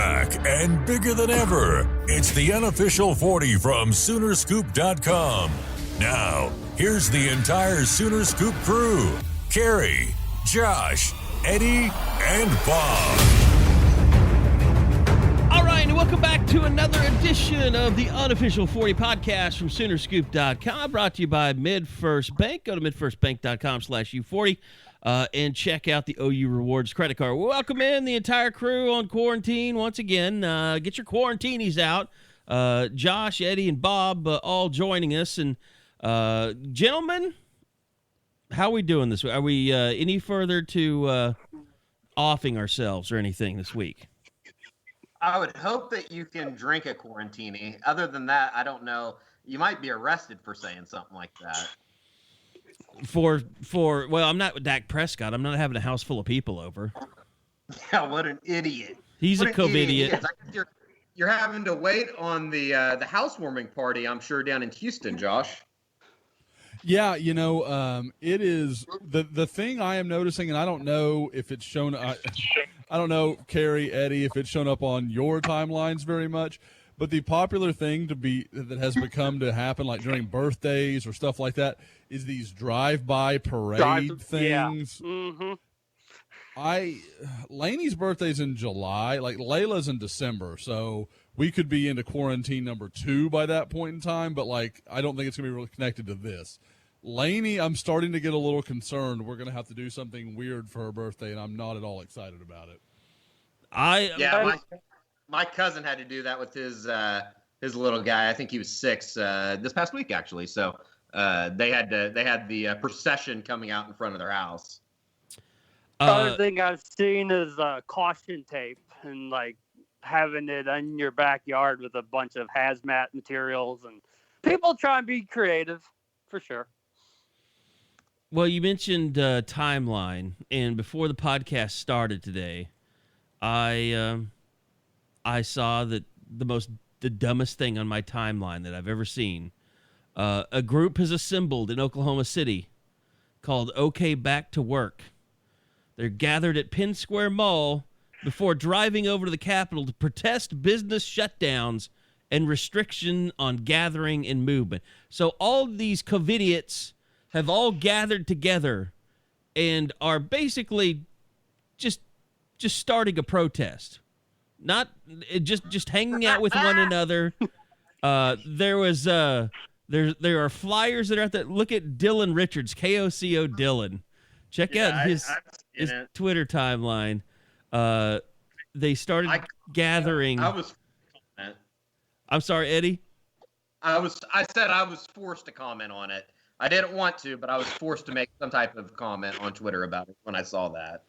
back and bigger than ever. It's the unofficial 40 from Soonerscoop.com. Now, here's the entire Sooner Scoop crew. Carrie, Josh, Eddie, and Bob. All right, and welcome back to another edition of the unofficial 40 podcast from Soonerscoop.com, brought to you by MidFirst Bank. Go to midfirstbank.com/U40 and check out the OU Rewards credit card. Welcome in the entire crew on quarantine once again. Get your quarantinis out. Josh, Eddie, and Bob all joining us. And gentlemen, how are we doing this week? Are we any further to offing ourselves or anything this week? I would hope that you can drink a quarantini. Other than that, I don't know. You might be arrested for saying something like that. Well, I'm not with Dak Prescott. I'm not having a house full of people over. Yeah, what an idiot. He's a COVID-idiot. You're having to wait on the housewarming party, I'm sure, down in Houston, Josh. Yeah, it is the thing I am noticing, and I don't know if it's shown. I don't know, Carrie, Eddie, if it's shown up on your timelines very much. But the popular thing that has become to happen, like during birthdays or stuff like that, is these drive-by parade things. Yeah. Mm-hmm. Laney's birthday's in July, like Layla's in December, so we could be into quarantine number 2 by that point in time. But I don't think it's gonna be really connected to this. Laney, I'm starting to get a little concerned. We're gonna have to do something weird for her birthday, and I'm not at all excited about it. My cousin had to do that with his little guy. I think he was 6 this past week, actually. So they had the procession coming out in front of their house. Other thing I've seen is caution tape and having it in your backyard with a bunch of hazmat materials, and people try and be creative for sure. Well, you mentioned timeline, and before the podcast started today, I saw that the dumbest thing on my timeline that I've ever seen. A group has assembled in Oklahoma City called OK Back to Work. They're gathered at Penn Square Mall before driving over to the Capitol to protest business shutdowns and restriction on gathering and movement. So all these COVIDiots have all gathered together and are basically just starting a protest. Not just hanging out with one another. There are flyers that are out there. Look at Dylan Richards, KOCO Dylan. Check out his Twitter timeline. They started gathering. I'm sorry, Eddie. I said I was forced to comment on it. I didn't want to, but I was forced to make some type of comment on Twitter about it when I saw that.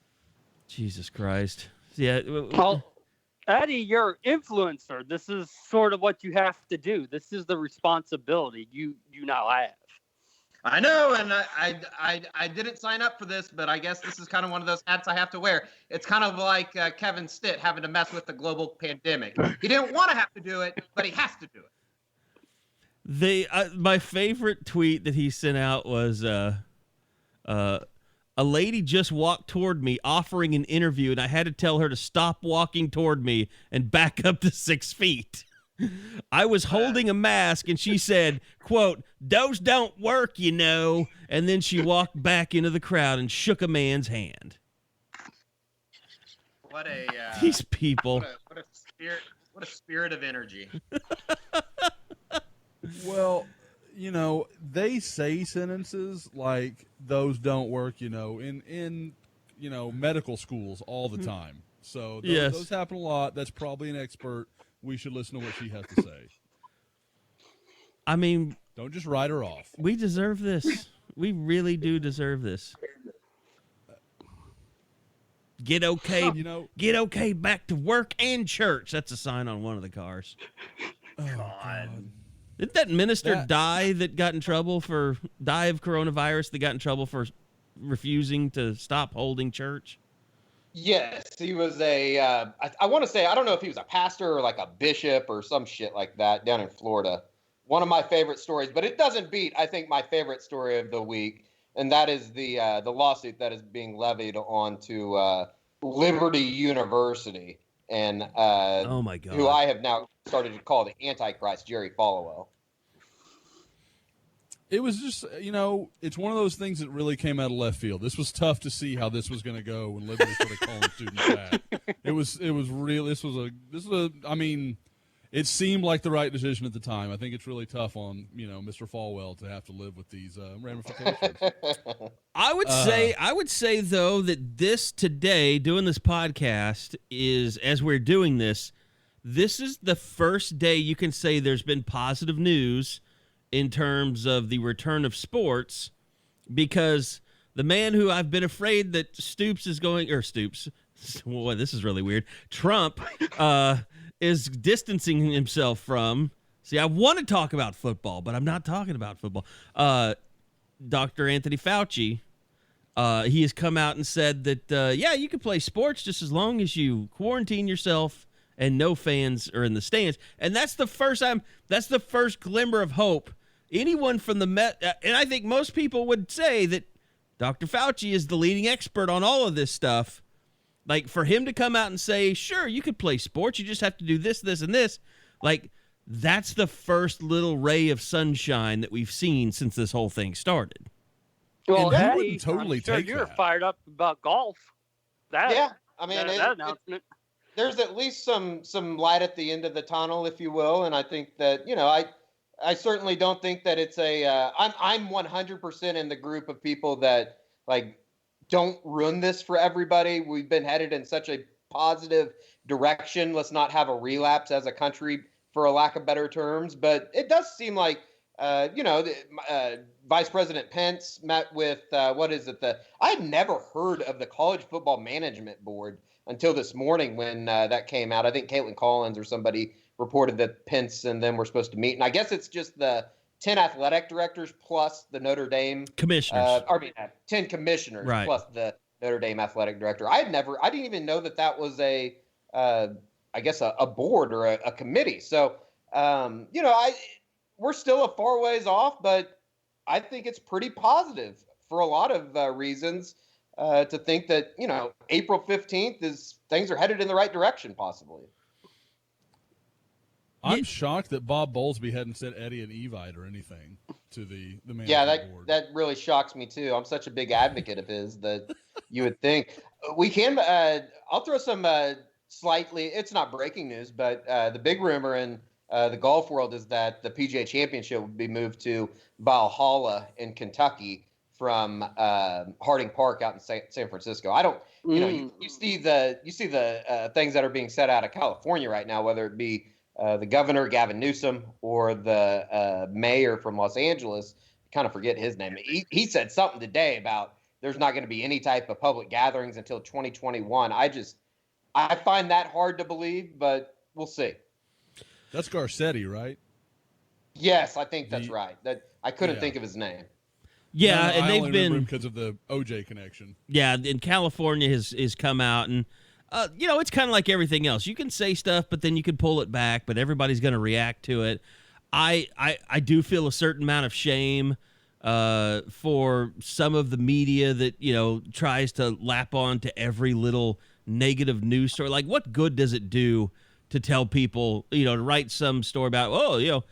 Jesus Christ. Yeah. Well, Eddie, you're an influencer. This is sort of what you have to do. This is the responsibility you now have. I know, and I didn't sign up for this, but I guess this is kind of one of those hats I have to wear. It's kind of like Kevin Stitt having to mess with the global pandemic. He didn't want to have to do it, but he has to do it. My favorite tweet that he sent out was a lady just walked toward me offering an interview, and I had to tell her to stop walking toward me and back up to 6 feet. I was holding a mask, and she said, quote, "Those don't work, you know." And then she walked back into the crowd and shook a man's hand. What a these people. What a spirit of energy. Well, they say sentences like "those don't work," in medical schools all the time. So those happen a lot. That's probably an expert. We should listen to what she has to say. I mean, don't just write her off. We deserve this. We really do deserve this. Get okay, get okay back to work and church. That's a sign on one of the cars. Oh, God. Didn't that minister die of coronavirus that got in trouble for refusing to stop holding church? Yes, he was I want to say, I don't know if he was a pastor or like a bishop or some shit like that down in Florida. One of my favorite stories, but it doesn't beat, I think, my favorite story of the week, and that is the lawsuit that is being levied onto Liberty University. and oh my God, who I have now started to call the Antichrist, Jerry Falwell. It was just, it's one of those things that really came out of left field. This was tough to see how this was going to go when Liberty started calling students back. It was real. It seemed like the right decision at the time. I think it's really tough on, Mr. Falwell to have to live with these ramifications. I would say though that this today, doing this podcast, is, as we're doing this is the first day you can say there's been positive news in terms of the return of sports, because the man who I've been afraid that Stoops, boy, this is really weird, Trump, is distancing himself from. See, I want to talk about football, but I'm not talking about football. Dr. Anthony Fauci, he has come out and said that, you can play sports just as long as you quarantine yourself and no fans are in the stands. And that's the first glimmer of hope. Anyone from the and I think most people would say that Dr. Fauci is the leading expert on all of this stuff. Like, for him to come out and say, sure, you could play sports, you just have to do this, this, and this. Like, that's the first little ray of sunshine that we've seen since this whole thing started. Well, and Eddie, wouldn't totally take you're that. fired up about golf. Yeah, I mean, that announcement. There's at least some light at the end of the tunnel, if you will, and I think that, I certainly don't think that it's I'm 100% in the group of people that, like, don't ruin this for everybody. We've been headed in such a positive direction. Let's not have a relapse as a country, for a lack of better terms. But it does seem like, Vice President Pence met with, I had never heard of the College Football Management Board until this morning when that came out. I think Caitlin Collins or somebody reported that Pence and them were supposed to meet. And I guess it's just the 10 athletic directors plus the Notre Dame commissioners. 10 commissioners, right, plus the Notre Dame athletic director. I didn't even know that was a board or a committee. So, we're still a far ways off, but I think it's pretty positive for a lot of reasons to think that, April 15th things are headed in the right direction, possibly. I'm shocked that Bob Bowlesby hadn't said Eddie and Evite or anything to the management board. That really shocks me too. I'm such a big advocate of his that you would think we can. I'll throw some slightly. It's not breaking news, but the big rumor in the golf world is that the PGA Championship will be moved to Valhalla in Kentucky from Harding Park out in San Francisco. I don't. You see the things that are being said out of California right now, whether it be the governor, Gavin Newsom, or the mayor from Los Angeles. I kind of forget his name. He said something today about there's not going to be any type of public gatherings until 2021. I find that hard to believe, but we'll see. That's Garcetti, right? Yes, I think that's right. That I couldn't think of his name. Yeah, and they've been because of the OJ connection. Yeah, and California has come out and. It's kind of like everything else. You can say stuff, but then you can pull it back, but everybody's going to react to it. I do feel a certain amount of shame for some of the media that, tries to lap on to every little negative news story. Like, what good does it do to tell people, to write some story about,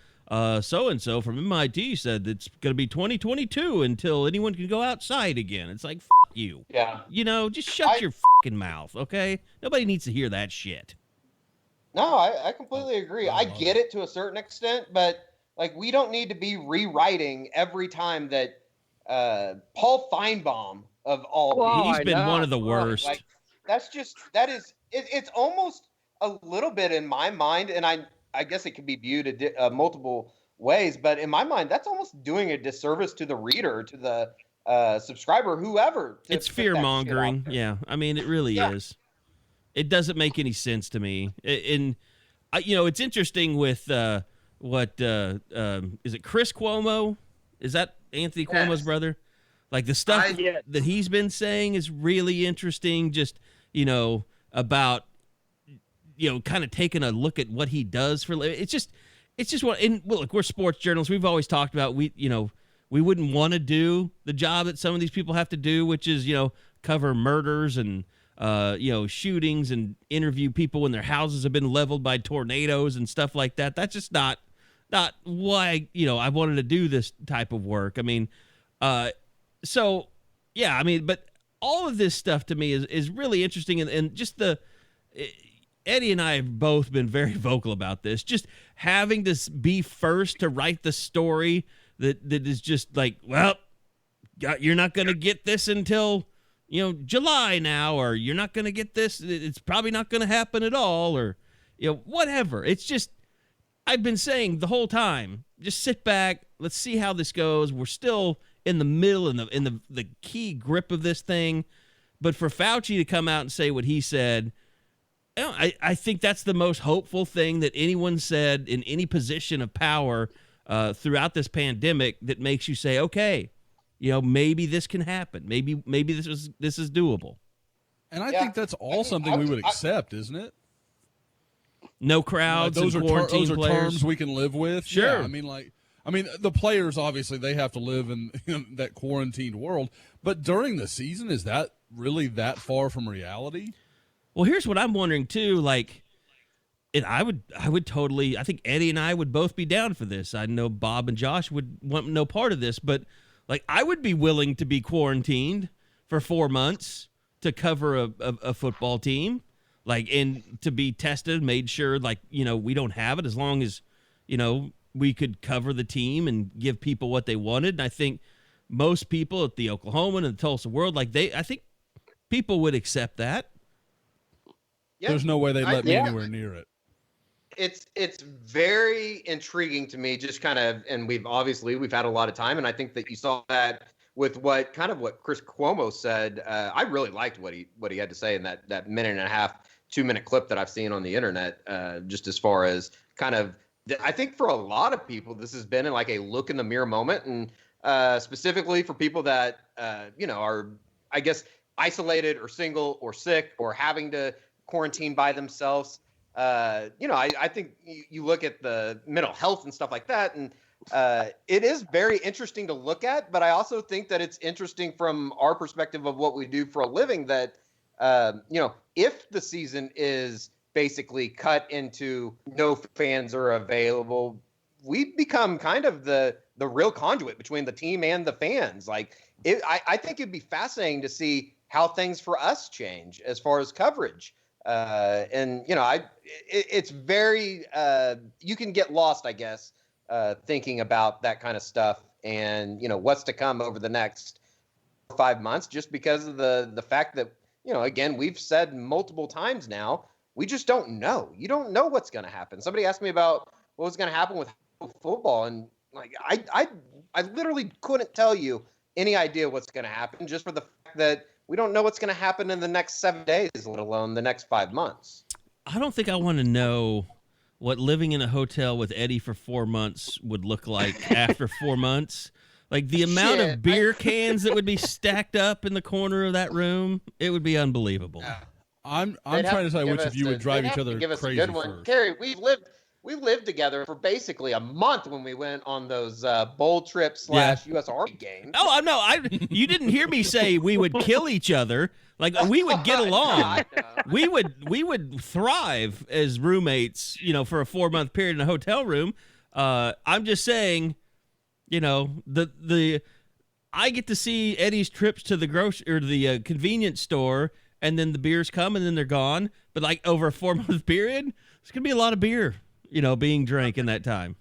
so-and-so from MIT said it's going to be 2022 until anyone can go outside again. It's like, you. Yeah. Just shut your fucking mouth, okay? Nobody needs to hear that shit. No, I completely agree. I get it to a certain extent, but, like, we don't need to be rewriting every time that Paul Feinbaum, of all people. He's been one of the worst. Like, it's almost a little bit in my mind, and I guess it could be viewed multiple ways, but in my mind, that's almost doing a disservice to the reader, to the subscriber, whoever. It's fear mongering. Yeah. I mean, it really is. It doesn't make any sense to me. It's interesting with is it Chris Cuomo? Is that Anthony Cuomo's brother? Like, the stuff that he's been saying is really interesting. Just, about, kind of taking a look at what he does for, it's just what, and look, we're sports journalists. We've always talked about, we wouldn't want to do the job that some of these people have to do, which is, cover murders and shootings and interview people when their houses have been leveled by tornadoes and stuff like that. That's just not why, I wanted to do this type of work. I mean, but all of this stuff to me is really interesting. And just Eddie and I have both been very vocal about this, just having to be first to write the story that is just like, well, you're not going to get this until, July now, or you're not going to get this. It's probably not going to happen at all, or, whatever. It's just, I've been saying the whole time, just sit back. Let's see how this goes. We're still in the middle, in the key grip of this thing. But for Fauci to come out and say what he said, I think that's the most hopeful thing that anyone said in any position of power throughout this pandemic that makes you say, okay, maybe this can happen. Maybe this is doable. And I think that's all something we would accept, isn't it? No crowds. Those and are quarantine those are players. terms we can live with. Sure. Yeah, the players obviously they have to live in that quarantined world. But during the season, is that really that far from reality? Well, here's what I'm wondering too. And I would totally. I think Eddie and I would both be down for this. I know Bob and Josh would want no part of this, but I would be willing to be quarantined for 4 months to cover a football team. And to be tested, made sure, we don't have it, as long as, we could cover the team and give people what they wanted. And I think most people at the Oklahoma and the Tulsa World, I think people would accept that. Yeah. There's no way they'd let me anywhere near it. It's very intriguing to me, just kind of, and we've had a lot of time, and I think that you saw that with what Chris Cuomo said. I really liked what he had to say in that minute and a half, 2-minute clip that I've seen on the internet, just as far as kind of, I think for a lot of people, this has been a look in the mirror moment. And specifically for people that, are, I guess, isolated or single or sick or having to quarantine by themselves. I think you look at the mental health and stuff like that, and it is very interesting to look at. But I also think that it's interesting from our perspective of what we do for a living that, if the season is basically cut into no fans are available, we become kind of the real conduit between the team and the fans. I think it'd be fascinating to see how things for us change as far as coverage. It's very, you can get lost, I guess, thinking about that kind of stuff and, what's to come over the next 5 months, just because of the fact that, again, we've said multiple times now, we just don't know. You don't know what's going to happen. Somebody asked me about what was going to happen with football, and I literally couldn't tell you any idea what's going to happen, just for the fact that we don't know what's going to happen in the next 7 days, let alone the next 5 months. I don't think I want to know what living in a hotel with Eddie for 4 months would look like after 4 months. The amount of beer cans that would be stacked up in the corner of that room, it would be unbelievable. I'm trying to decide which of you would drive each other crazy first. Carrie, we lived together for basically a month when we went on those bowl trips / U.S. Army games. Oh, no, you didn't hear me say we would kill each other. We would get along. We would thrive as roommates, for a 4-month period in a hotel room. I'm just saying, I get to see Eddie's trips to the the convenience store, and then the beers come and then they're gone. But over a 4-month period, it's gonna be a lot of beer, being drank in that time.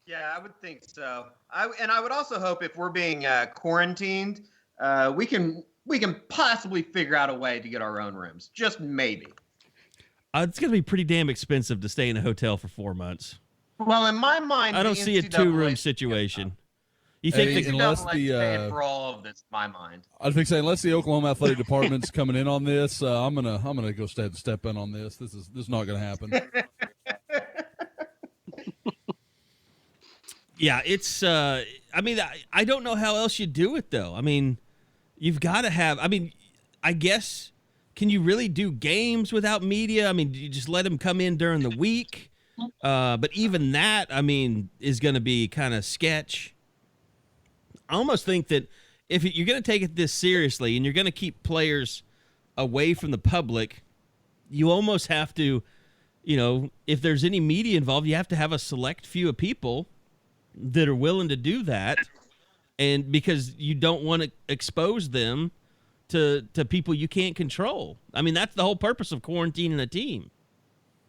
Yeah, I would think so. I would also hope if we're being quarantined, we can possibly figure out a way to get our own rooms. Just maybe. It's gonna be pretty damn expensive to stay in a hotel for 4 months. Well, in my mind, I don't see a 2-room situation. You think Eddie, unless paid for all of this, in my mind. I was thinking, unless the Oklahoma Athletic Department's coming in on this, I'm gonna go step in on this. This is not gonna happen. Yeah, it's. I don't know how else you do it though. You've got to have. I guess. Can you really do games without media? Do you just let them come in during the week? But even that, is going to be kind of sketch. I almost think that if you're going to take it this seriously and you're going to keep players away from the public, you almost have to, if there's any media involved, you have to have a select few of people that are willing to do that. And because you don't want to expose them to people you can't control. I mean, that's the whole purpose of quarantining a team.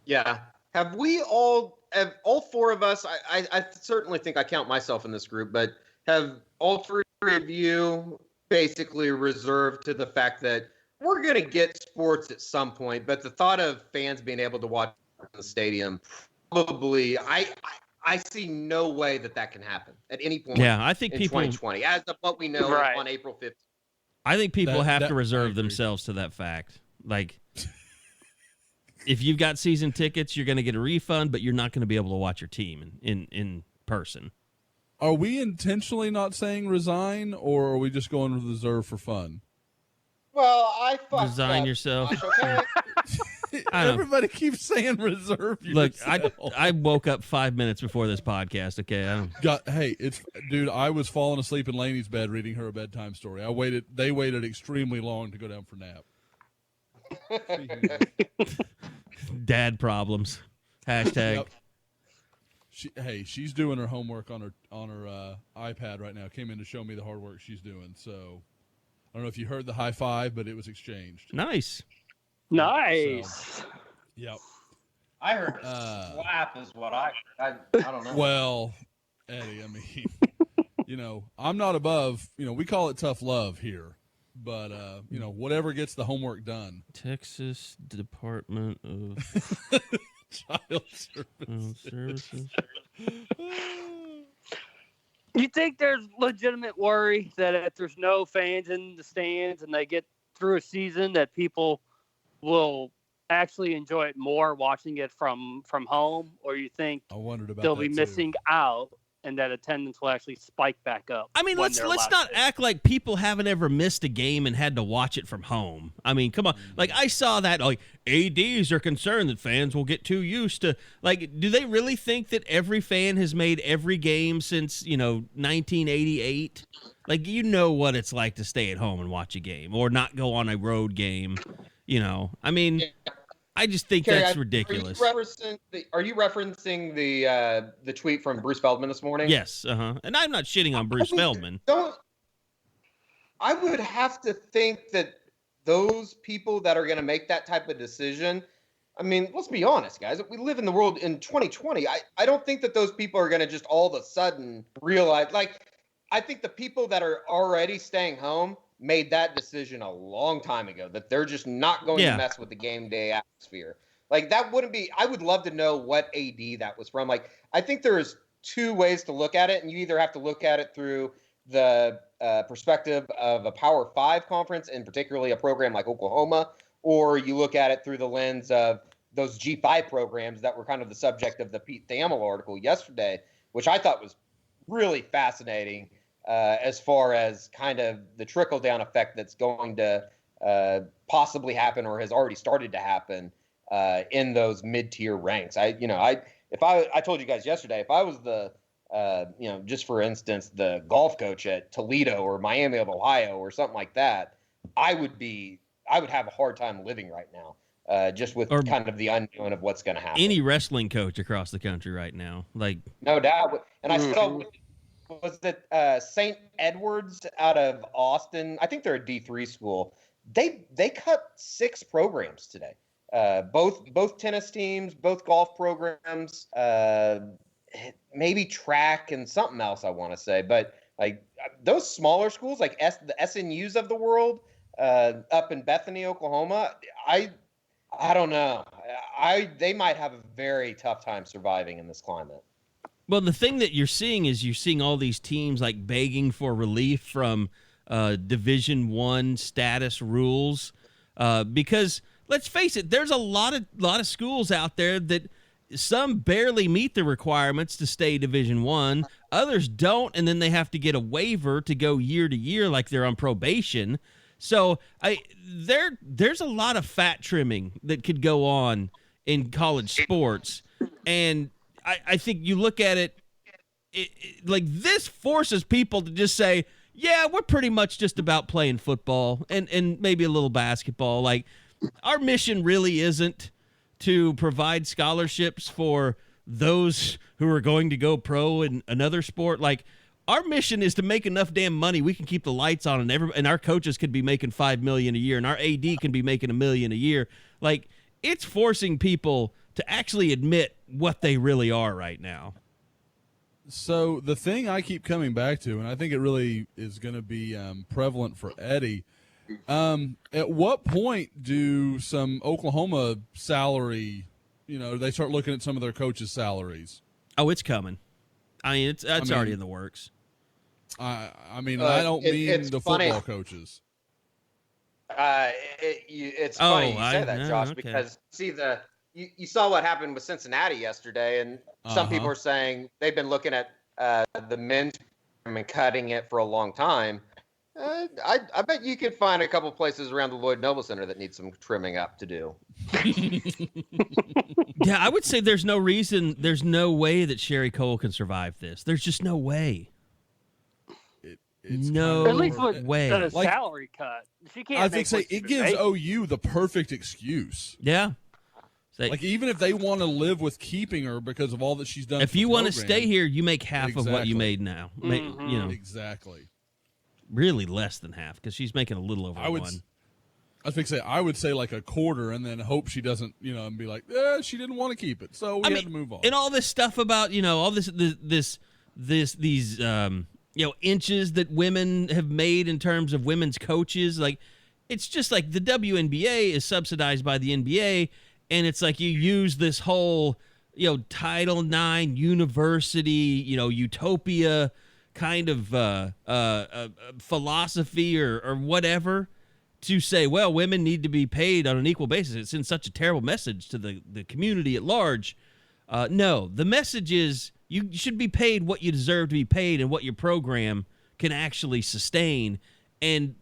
Yeah. Have all four of us, I certainly think I count myself in this group, but have all three of you basically reserved to the fact that we're going to get sports at some point, but the thought of fans being able to watch in the stadium, probably, I see no way that can happen at any point. Yeah, I think in people 2020, as of what we know on April 15th. I think people have to reserve themselves to that fact. Like, if you've got season tickets, you're going to get a refund, but you're not going to be able to watch your team in person. Are we intentionally not saying resign, or are we just going with reserve for fun? Well, I fucked resign up. yourself. Okay? Everybody keeps saying reserve yourself. Look, I woke up 5 minutes before this podcast. Okay, dude, I was falling asleep in Lainey's bed reading her a bedtime story. They waited extremely long to go down for nap. Dad problems. Hashtag. Yep. She's doing her homework on her iPad right now. Came in to show me the hard work she's doing. So I don't know if you heard the high five, but it was exchanged. Nice. So, yep. I heard slap is what I heard. I don't know. Well, Eddie, I mean, I'm not above, we call it tough love here. But, whatever gets the homework done. Texas Department of Child Services. You think there's legitimate worry that if there's no fans in the stands and they get through a season that people will actually enjoy it more watching it from home? Or you think they'll be missing out and that attendance will actually spike back up? I mean, let's not act like people haven't ever missed a game and had to watch it from home. I mean, come on. Like, I saw that, like, ADs are concerned that fans will get too used to, like, do they really think that every fan has made every game since, 1988? Like, what it's like to stay at home and watch a game or not go on a road game, I mean... Yeah. I just think that's ridiculous. Are you referencing the tweet from Bruce Feldman this morning? Yes, and I'm not shitting on Bruce Feldman. I would have to think that those people that are going to make that type of decision, I mean, let's be honest, guys. We live in the world in 2020. I don't think that those people are going to just all of a sudden realize, like, I think the people that are already staying home made that decision a long time ago, that they're just not going to mess with the game day atmosphere. Like, that wouldn't be, I would love to know what AD that was from. Like, I think there's two ways to look at it, and you either have to look at it through the perspective of a Power 5 conference, and particularly a program like Oklahoma, or you look at it through the lens of those G5 programs that were kind of the subject of the Pete Thamel article yesterday, which I thought was really fascinating. As far as kind of the trickle-down effect that's going to possibly happen or has already started to happen in those mid-tier ranks. I told you guys yesterday, if I was the, just for instance, the golf coach at Toledo or Miami of Ohio or something like that, I would have a hard time living right now, just with kind of the unknown of what's going to happen. Any wrestling coach across the country right now, like, no doubt. And I saw. Was it St. Edward's out of Austin? I think they're a D3 school. They cut 6 programs today. Both tennis teams, both golf programs, maybe track and something else I want to say. But like those smaller schools, like the SNUs of the world, up in Bethany, Oklahoma, I don't know. They might have a very tough time surviving in this climate. Well, the thing that you're seeing is you're seeing all these teams like begging for relief from Division I status rules because let's face it, there's a lot of schools out there that some barely meet the requirements to stay Division I, others don't, and then they have to get a waiver to go year to year like they're on probation. So there's a lot of fat trimming that could go on in college sports, and I think you look at it, like this forces people to just say, yeah, we're pretty much just about playing football and maybe a little basketball. Like, our mission really isn't to provide scholarships for those who are going to go pro in another sport. Like, our mission is to make enough damn money we can keep the lights on, and our coaches could be making $5 million a year, and our AD can be making $1 million a year. Like, it's forcing people to actually admit what they really are right now. So the thing I keep coming back to, and I think it really is going to be prevalent for Eddie, at what point do some Oklahoma salary, they start looking at some of their coaches' salaries? Oh, it's coming. I mean, it's already in the works. I don't mean the football coaches. It's funny you say that, Josh, okay. because you saw what happened with Cincinnati yesterday, and some people are saying they've been looking at the men's program and cutting it for a long time. I bet you could find a couple places around the Lloyd Noble Center that need some trimming up to do. Yeah, I would say there's no way that Sherry Cole can survive this. There's just no way. It's no at least with way. the salary cut. She can't. I think it gives OU the perfect excuse. Yeah. Like, even if they want to live with keeping her because of all that she's done. If you want to stay here, you make half of what you made now. Exactly. Really less than half, because she's making a little over one. I would say like a quarter, and then hope she doesn't, and be like, she didn't want to keep it, so we had to move on. And all this stuff about, all these inches that women have made in terms of women's coaches, like, it's just like the WNBA is subsidized by the NBA, and it's like you use this whole, Title IX university, utopia kind of philosophy or whatever to say, well, women need to be paid on an equal basis. It sends such a terrible message to the community at large. No, the message is you should be paid what you deserve to be paid and what your program can actually sustain. And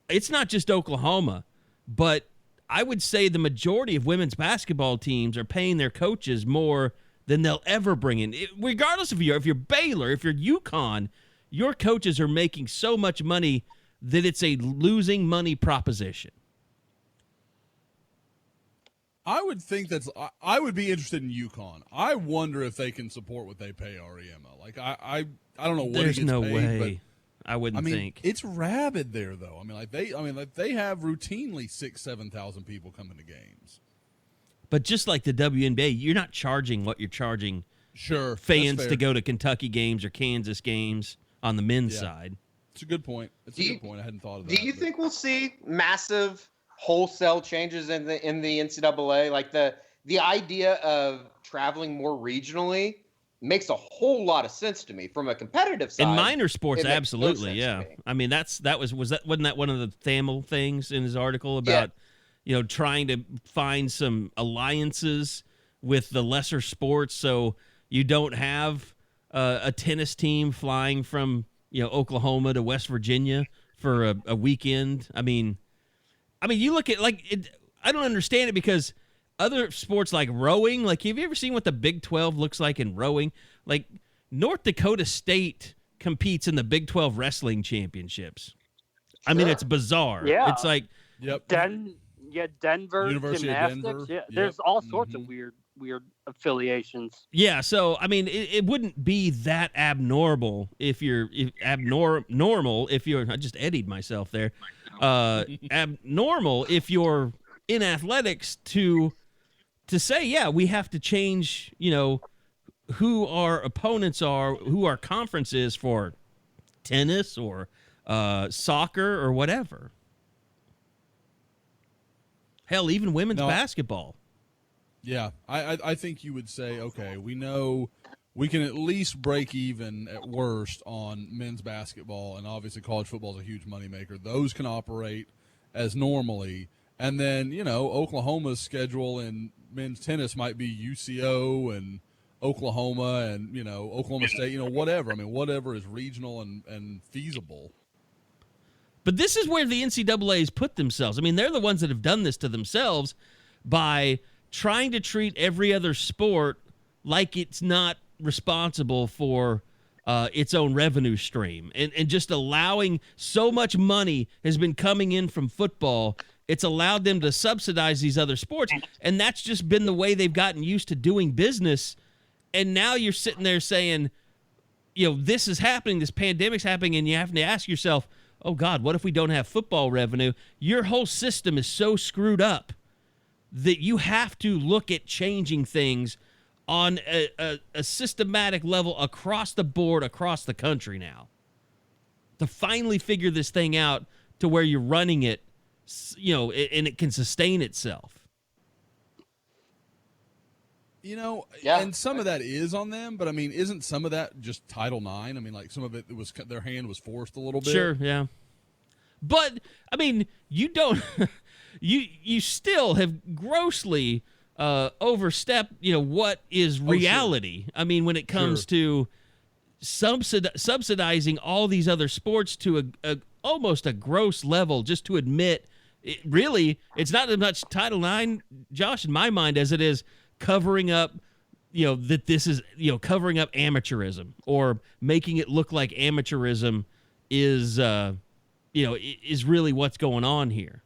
it's not just Oklahoma, but I would say the majority of women's basketball teams are paying their coaches more than they'll ever bring in. Regardless if you're Baylor, if you're UConn, your coaches are making so much money that it's a losing money proposition. I would think I would be interested in UConn. I wonder if they can support what they pay Ariema. Like, I don't know what There's he gets no paid, way. I wouldn't think. It's rabid there, though. They have routinely 6,000-7,000 people coming to games. But just like the WNBA, you're not charging what you're charging fans to go to Kentucky games or Kansas games on the men's side. It's a good point. I hadn't thought of that. Do you think we'll see massive wholesale changes in the NCAA? Like the idea of traveling more regionally makes a whole lot of sense to me from a competitive side. In minor sports, absolutely, yeah. I mean, wasn't that one of the Thamel things in his article about trying to find some alliances with the lesser sports so you don't have a tennis team flying from Oklahoma to West Virginia for a weekend. I mean, you look at I don't understand it because other sports like rowing, like, have you ever seen what the Big 12 looks like in rowing? Like, North Dakota State competes in the Big 12 wrestling championships. I mean, it's bizarre. Yeah. It's like, Denver University Gymnastics. of Denver. Yeah, there's all sorts of weird affiliations. Yeah, so I mean, it wouldn't be that abnormal if you're abnormal if you're. I just eddied myself there. Abnormal if you're in athletics to say, yeah, we have to change. Who our opponents are, who our conference is for tennis or soccer or whatever. Hell, even women's basketball. Yeah, I think you would say, okay, we know we can at least break even at worst on men's basketball, and obviously college football is a huge moneymaker. Those can operate as normally. And then, Oklahoma's schedule in men's tennis might be UCO and Oklahoma and, Oklahoma State, whatever. I mean, whatever is regional and feasible. But this is where the NCAA has put themselves. I mean, they're the ones that have done this to themselves by trying to treat every other sport like it's not responsible for its own revenue stream, and just allowing so much money has been coming in from football. It's allowed them to subsidize these other sports, and that's just been the way they've gotten used to doing business. And now you're sitting there saying, this is happening, this pandemic's happening, and you have to ask yourself, oh, God, what if we don't have football revenue? Your whole system is so screwed up that you have to look at changing things on a systematic level across the board, across the country now, to finally figure this thing out to where you're running it, and it can sustain itself. And some of that is on them, but I mean, isn't some of that just Title IX? I mean, like some of it was their hand was forced a little bit. Sure, yeah. But I mean, you don't, you still have grossly overstepped, what is reality. Sure. I mean, when it comes to subsidizing all these other sports to a almost a gross level, just to admit, it's not as much Title IX, Josh, in my mind, as it is covering up, that this is, covering up amateurism, or making it look like amateurism is, is really what's going on here.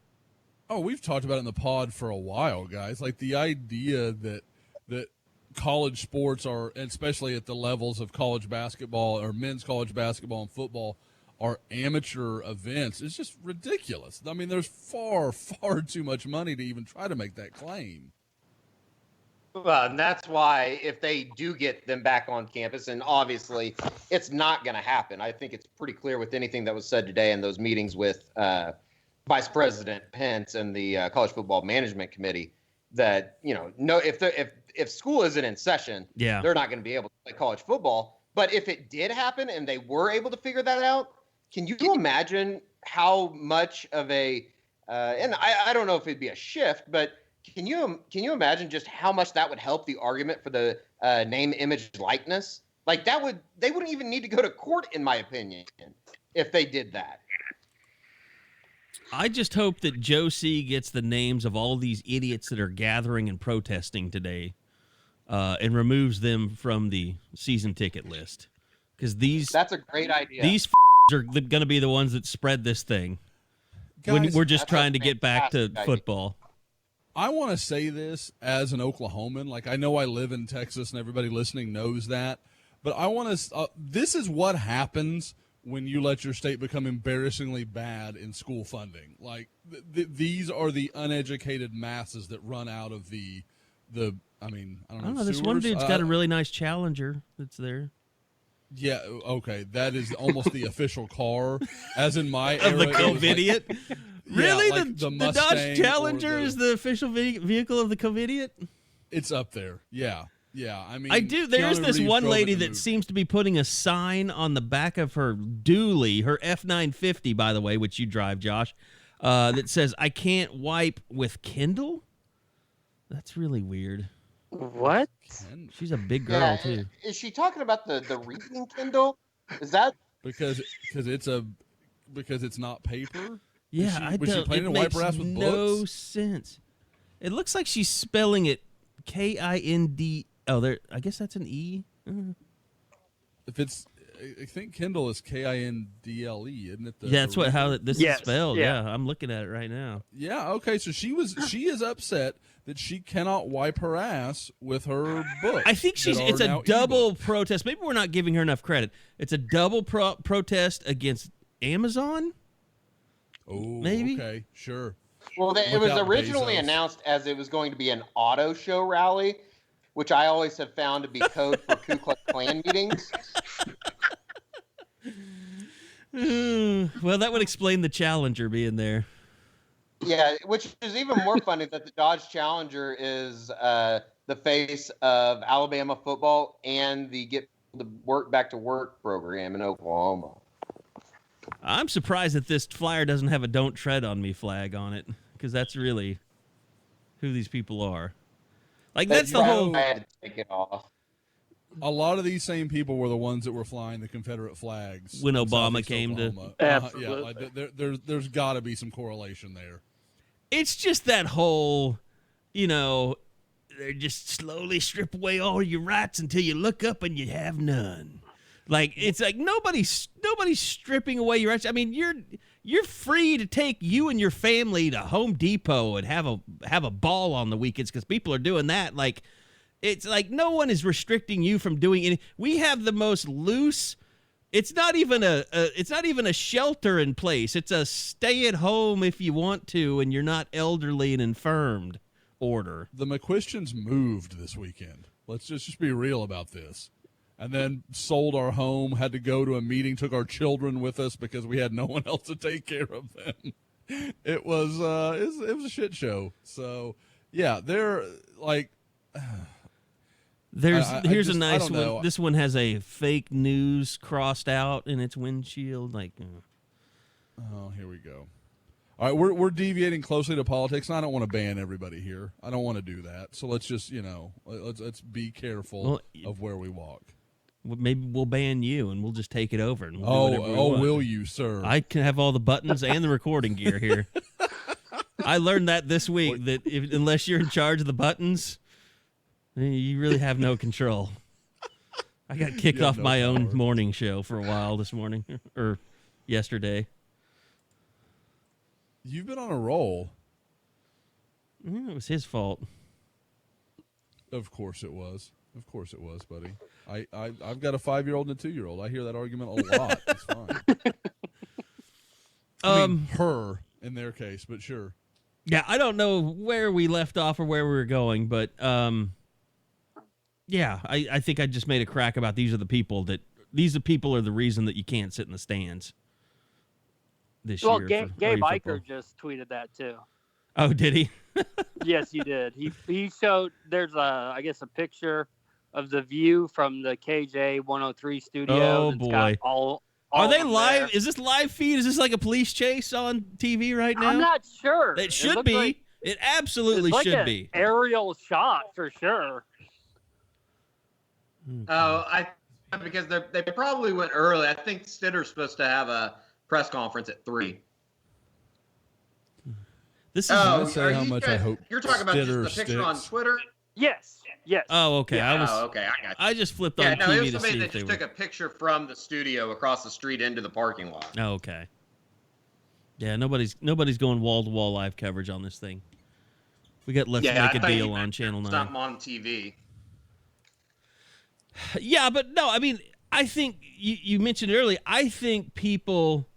Oh, we've talked about it in the pod for a while, guys. Like the idea that college sports are, especially at the levels of college basketball or men's college basketball and football, are amateur events is just ridiculous. I mean, there's far, far too much money to even try to make that claim. Well, and that's why if they do get them back on campus, and obviously it's not going to happen. I think it's pretty clear with anything that was said today in those meetings with Vice President Pence and the College Football Management Committee that, if school isn't in session, they're not going to be able to play college football. But if it did happen and they were able to figure that out, can you imagine how much of a and I don't know if it'd be a shift, but can you imagine just how much that would help the argument for the name, image, likeness? Like they wouldn't even need to go to court, in my opinion, if they did that. I just hope that Joe C gets the names of all these idiots that are gathering and protesting today, and removes them from the season ticket list, because that's a great idea. These are going to be the ones that spread this thing. Guys, when we're just trying to get back to football. I want to say this as an Oklahoman. Like, I know I live in Texas and everybody listening knows that, but I want to, this is what happens when you let your state become embarrassingly bad in school funding. Like, these are the uneducated masses that run out of the I don't know. This one dude's got a really nice Challenger that's there. Yeah, okay. That is almost the official car, as in my era. Of the Covidiot? Really? Yeah, like the Dodge Challenger is the official vehicle of the Covidiot? It's up there. Yeah. Yeah. I mean, I do. There's this one lady that seems to be putting a sign on the back of her dually, her F950, by the way, which you drive, Josh, that says, "I can't wipe with Kendal." That's really weird. What? She's a big girl too. Is she talking about the reading Kindle? Is that because it's not paper? Yeah, was she planning to wipe her ass with no books? Sense. It looks like she's spelling it Kind. Oh, there. I guess that's an E. If it's, I think Kindle is Kindle, isn't it? That's how this is spelled. Yeah, I'm looking at it right now. Yeah. Okay. So she is upset that she cannot wipe her ass with her books. I think it's a double protest. Maybe we're not giving her enough credit. It's a double protest against Amazon. Oh, maybe. Okay, sure. Well, it was originally announced as it was going to be an auto show rally, which I always have found to be code for Ku Klux Klan meetings. Well, that would explain the Challenger being there. Yeah, which is even more funny that the Dodge Challenger is the face of Alabama football and the Get the Work Back to Work program in Oklahoma. I'm surprised that this flyer doesn't have a "Don't Tread on Me" flag on it, because that's really who these people are. Like, that's the whole. I had to take it off. A lot of these same people were the ones that were flying the Confederate flags when Obama came Oklahoma. Absolutely. Yeah, there's got to be some correlation there. It's just that whole, they just slowly strip away all your rights until you look up and you have none. Like it's like nobody's stripping away your rights. I mean, you're free to take you and your family to Home Depot and have a ball on the weekends because people are doing that. Like it's like no one is restricting you from doing any. We have the most loose. It's not even a shelter in place. It's a stay at home if you want to and you're not elderly and infirmed order. The McQuestians moved this weekend. Let's just be real about this. And then sold our home, had to go to a meeting, took our children with us because we had no one else to take care of them. It was a shit show. So, yeah, they're like here's a nice one. This one has a fake news crossed out in its windshield. Like, oh, here we go. All right, we're deviating closely to politics, and I don't want to ban everybody here. I don't want to do that. So let's just let's be careful of where we walk. Maybe we'll ban you, and we'll just take it over. And we'll do whatever we want. Will you, sir? I can have all the buttons and the recording gear here. I learned that this week that unless you're in charge of the buttons, you really have no control. I got kicked off my own morning show for a while this morning or yesterday. You've been on a roll. It was his fault. Of course it was. Of course it was, buddy. I've got a 5-year-old and a 2-year-old. I hear that argument a lot. It's fine. I mean, her in their case, but sure. Yeah, I don't know where we left off or where we were going, but yeah, I think I just made a crack about these people are the reason that you can't sit in the stands this year. Well, Gabe Eicher just tweeted that too. Oh, did he? Yes, he did. He showed there's a picture of the view from the KJ 103 studio. Oh boy! Are they live? There. Is this live feed? Is this like a police chase on TV right now? I'm not sure. It should be. Like, it absolutely should be. Aerial shot for sure. Oh, because they probably went early. I think Stidder's supposed to have a press conference at 3. This is say how much I hope you're talking about the picture on Twitter. Yes. Oh, okay. Yeah, I got you. I just flipped on TV it was to somebody see that if they just took a picture from the studio across the street into the parking lot. Oh, okay. Yeah, nobody's going wall to wall live coverage on this thing. We got Let's Make a Deal on Channel 9. Something on TV. Yeah, but no, I mean, I think you mentioned earlier. I think people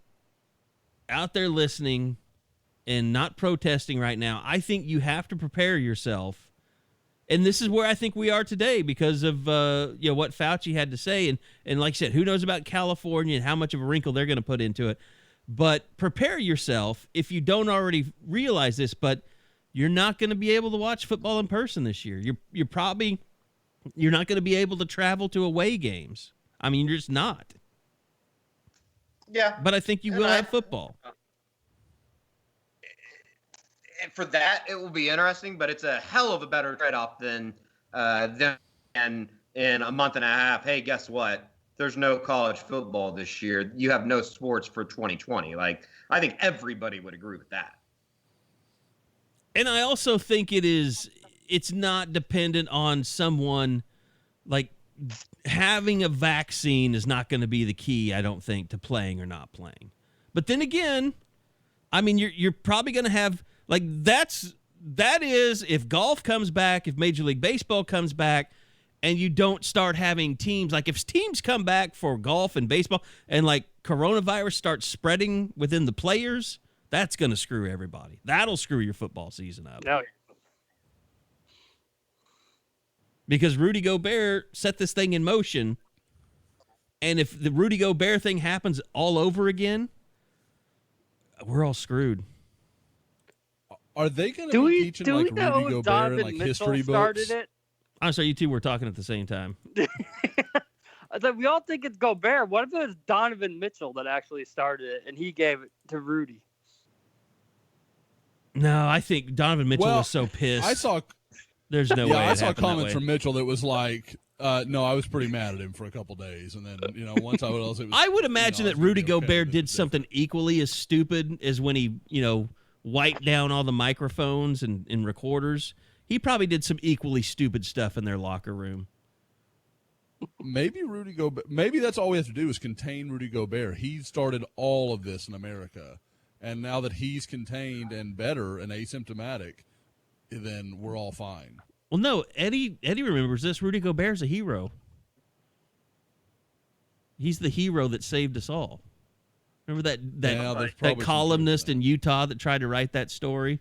out there listening and not protesting right now, I think you have to prepare yourself. And this is where I think we are today because of what Fauci had to say. And like I said, who knows about California and how much of a wrinkle they're going to put into it. But prepare yourself if you don't already realize this, but you're not going to be able to watch football in person this year. You're not going to be able to travel to away games. I mean, you're just not. Yeah. But I think you will have football. For that, it will be interesting, but it's a hell of a better trade-off than in a month and a half. Hey, guess what? There's no college football this year. You have no sports for 2020. Like, I think everybody would agree with that. And I also think it's not dependent on someone like having a vaccine is not going to be the key, I don't think, to playing or not playing. But then again, I mean, you're probably going to have like that is if golf comes back, if Major League Baseball comes back, and you don't start having teams like if teams come back for golf and baseball and like coronavirus starts spreading within the players, that's going to screw everybody. That'll screw your football season up. No. Because Rudy Gobert set this thing in motion, and if the Rudy Gobert thing happens all over again, we're all screwed. Are they going to be teaching like Rudy Gobert in like history books? I'm sorry, you two were talking at the same time. We all think it's Gobert. What if it was Donovan Mitchell that actually started it, and he gave it to Rudy? No, I think Donovan Mitchell was so pissed. There's no way. I saw comments from Mitchell that was like, no, I was pretty mad at him for a couple days, and then once I was. I would imagine that Rudy Gobert did something equally as stupid as when he wiped down all the microphones and recorders. He probably did some equally stupid stuff in their locker room. maybe Rudy Gobert. Maybe that's all we have to do is contain Rudy Gobert. He started all of this in America, and now that he's contained and better and asymptomatic, then we're all fine. Well, no, Eddie remembers this. Rudy Gobert's a hero. He's the hero that saved us all. Remember that columnist in Utah that tried to write that story?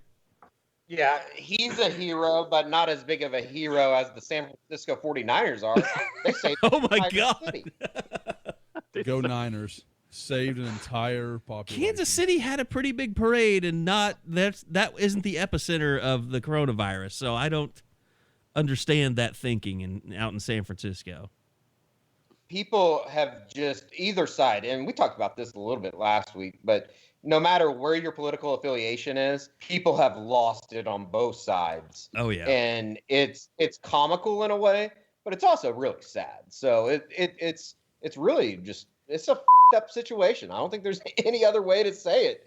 Yeah, he's a hero, but not as big of a hero as the San Francisco 49ers are. They saved Oh, my entire God. city. Go Niners. Saved an entire population. Kansas City had a pretty big parade, and that isn't the epicenter of the coronavirus, so I don't understand that thinking out in San Francisco. People have just either side, and we talked about this a little bit last week, but no matter where your political affiliation is, people have lost it on both sides. Oh yeah, and it's comical in a way, but it's also really sad. So it's really just it's a f***ed up situation. I don't think there's any other way to say it.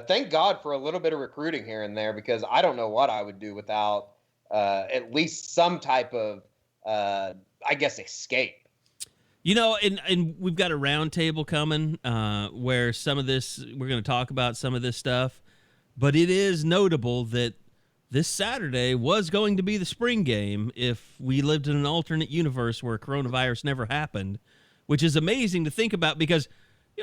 Thank God for a little bit of recruiting here and there, because I don't know what I would do without at least some type of I guess escape. You know, and we've got a roundtable coming where some of this, we're going to talk about some of this stuff, but it is notable that this Saturday was going to be the spring game if we lived in an alternate universe where coronavirus never happened, which is amazing to think about because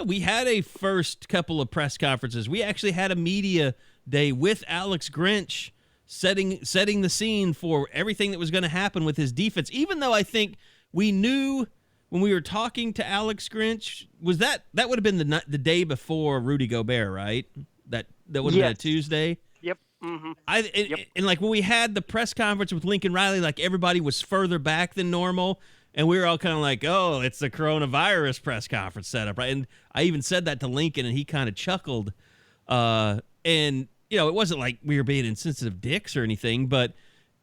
we had a first couple of press conferences. We actually had a media day with Alex Grinch setting the scene for everything that was going to happen with his defense, even though I think we knew when we were talking to Alex Grinch, was that would have been the day before Rudy Gobert, right? That would have been a Tuesday. Yep. Mm-hmm. And like when we had the press conference with Lincoln Riley, like everybody was further back than normal, and we were all kind of like, "Oh, it's the coronavirus press conference setup," right? And I even said that to Lincoln, and he kind of chuckled. And it wasn't like we were being insensitive dicks or anything, but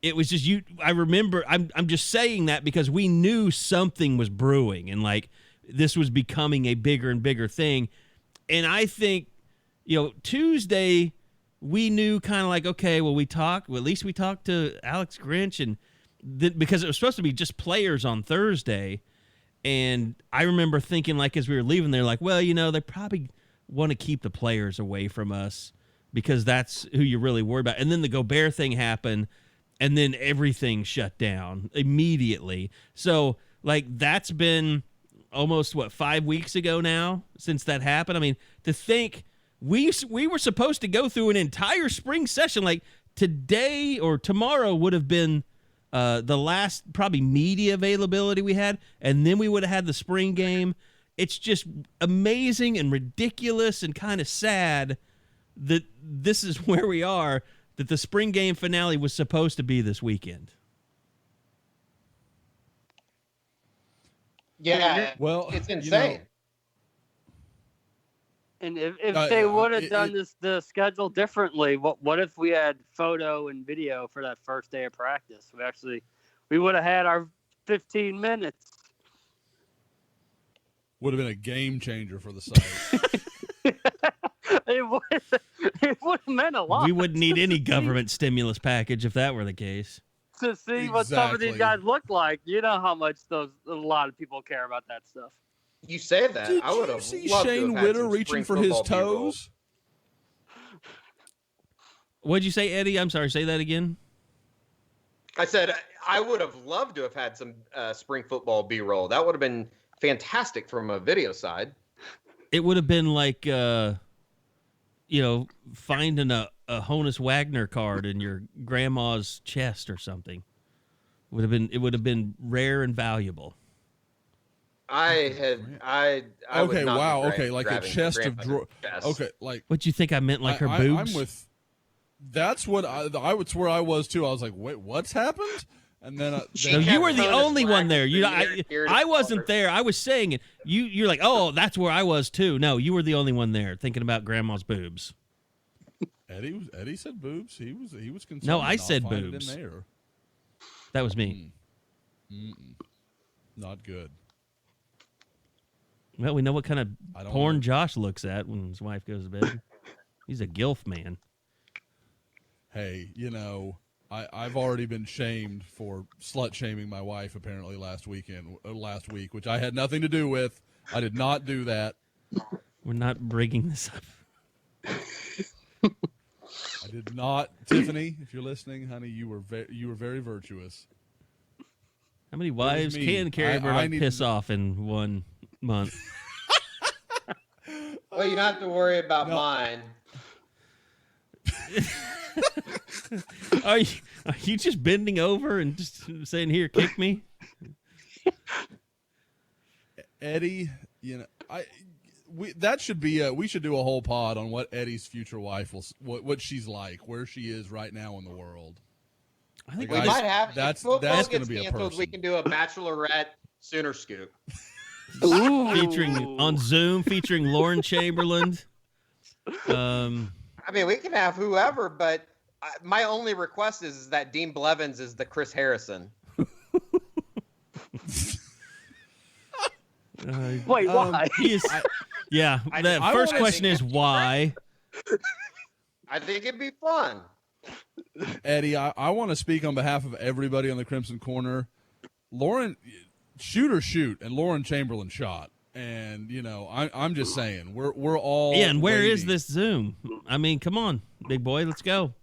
it was just I remember. I'm just saying that because we knew something was brewing, and like this was becoming a bigger and bigger thing. And I think, Tuesday we knew kind of like, okay, well at least we talked to Alex Grinch, and because it was supposed to be just players on Thursday. And I remember thinking, like, as we were leaving, they're like, well, they probably want to keep the players away from us because that's who you're really worried about. And then the Gobert thing happened. And then everything shut down immediately. So, like, that's been almost, 5 weeks ago now since that happened? I mean, to think we were supposed to go through an entire spring session. Like, today or tomorrow would have been the last probably media availability we had. And then we would have had the spring game. It's just amazing and ridiculous and kind of sad that this is where we are, that the spring game finale was supposed to be this weekend. Yeah, well, it's insane. And if they would have done the schedule differently, what if we had photo and video for that first day of practice? We would have had our 15 minutes. Would have been a game changer for the site. It would have meant a lot. We wouldn't need any government stimulus package if that were the case. To see what some of these guys look like. You know how much a lot of people care about that stuff. You say that. Did I would you have see loved Shane to have had Witter some reaching spring for his football B-roll. toes? What'd you say, Eddie? I'm sorry, say that again. I said I would have loved to have had some spring football B-roll. That would have been fantastic from a video side. It would have been like, finding a Honus Wagner card in your grandma's chest or something. It would have been rare and valuable. I would not wow, be okay, like a grabbing chest my of grandmother's drawer. chest. Okay, like What you think I meant, like her boobs? I'm with. That's what I would swear I was too. I was like, wait, what's happened? And then No, She you were the kept only one there. Honus I wasn't there. I was saying it. You're like, oh, that's where I was too. No, you were the only one there thinking about grandma's boobs. Eddie said boobs. He was concerned. No, I not said find it boobs. in there. That was me. Not good. Well, we know what kind of I don't porn know. Josh looks at when his wife goes to bed. He's a gilf man. Hey, I've already been shamed for slut shaming my wife apparently last week, which I had nothing to do with. I did not do that. We're not breaking this up. I did not. Tiffany, if you're listening, honey, you were very virtuous. How many wives can Carrie Murdoch piss off in 1 month? Well, you don't have to worry about mine. Are you just bending over and just saying, "Here, kick me"? Eddie, that should be we should do a whole pod on what Eddie's future wife what she's like, where she is right now in the world. I think We might have. That's going to to be a canceled. person. We can do a bachelorette Sooner Scoop. featuring on Zoom, featuring Lauren Chamberlain. I mean, we can have whoever, but my only request is that Dean Blevins is the Chris Harrison. Wait, why? The first question is why. I think it'd be fun. Eddie, I want to speak on behalf of everybody on the Crimson Corner. Lauren, shoot, and Lauren Chamberlain shot. And I'm just saying, we're all and where waiting. is this Zoom? I mean, come on, big boy, let's go.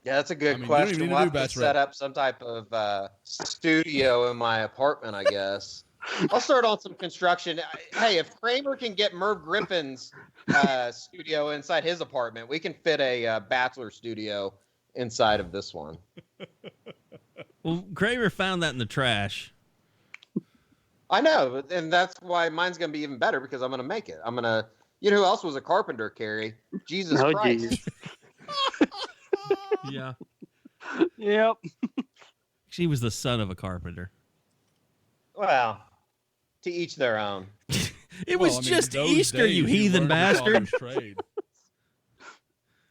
Yeah, that's a good you don't question. even need We'll to do have to Bachelorette. set up some type of studio in my apartment, I guess. I'll start on some construction. Hey, if Kramer can get Merv Griffin's studio inside his apartment, we can fit a bachelor studio inside of this one. Well, Kramer found that in the trash. I know, and that's why mine's going to be even better because I'm going to make it. I'm going to. You know who else was a carpenter, Carrie? Jesus Oh, Christ. Jesus. Yeah, Yep. she was the son of a carpenter. Well, to each their own. It was just Easter, you heathen bastard.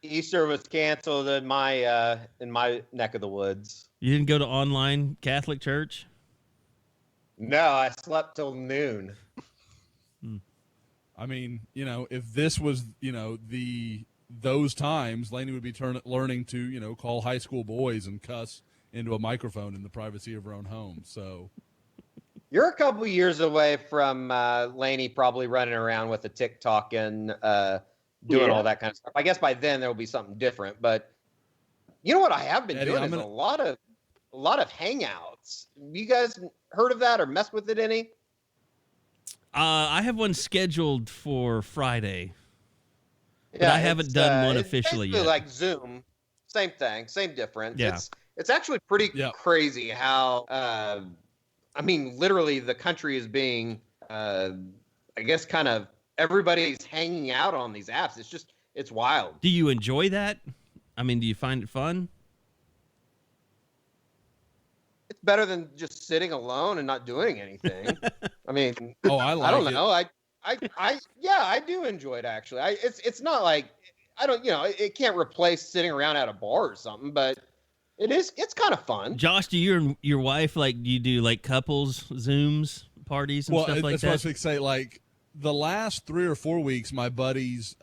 Easter was canceled in my neck of the woods. You didn't go to online Catholic church? No, I slept till noon. I mean, if this was, those times, Lainey would be learning to, call high school boys and cuss into a microphone in the privacy of her own home. So You're a couple years away from Lainey probably running around with a TikTok and doing all that kind of stuff. I guess by then there will be something different. But you know what I have been Eddie, doing is a lot of hangouts. You guys heard of that or messed with it any? I have one scheduled for Friday. But Yeah, I haven't done one officially it's yet. like Zoom, same thing, same difference. Yeah. It's actually pretty crazy how I mean, literally the country is being I guess kind of everybody's hanging out on these apps. It's wild. Do you enjoy that? I mean, do you find it fun? It's better than just sitting alone and not doing anything. I mean, I like I don't it. know. I do enjoy it actually. It's not like I don't, it can't replace sitting around at a bar or something, but it's kind of fun. Josh, do you and your wife do you do like couples Zooms parties and stuff like that's that? what I was going to say. Like the last 3 or 4 weeks, my buddies,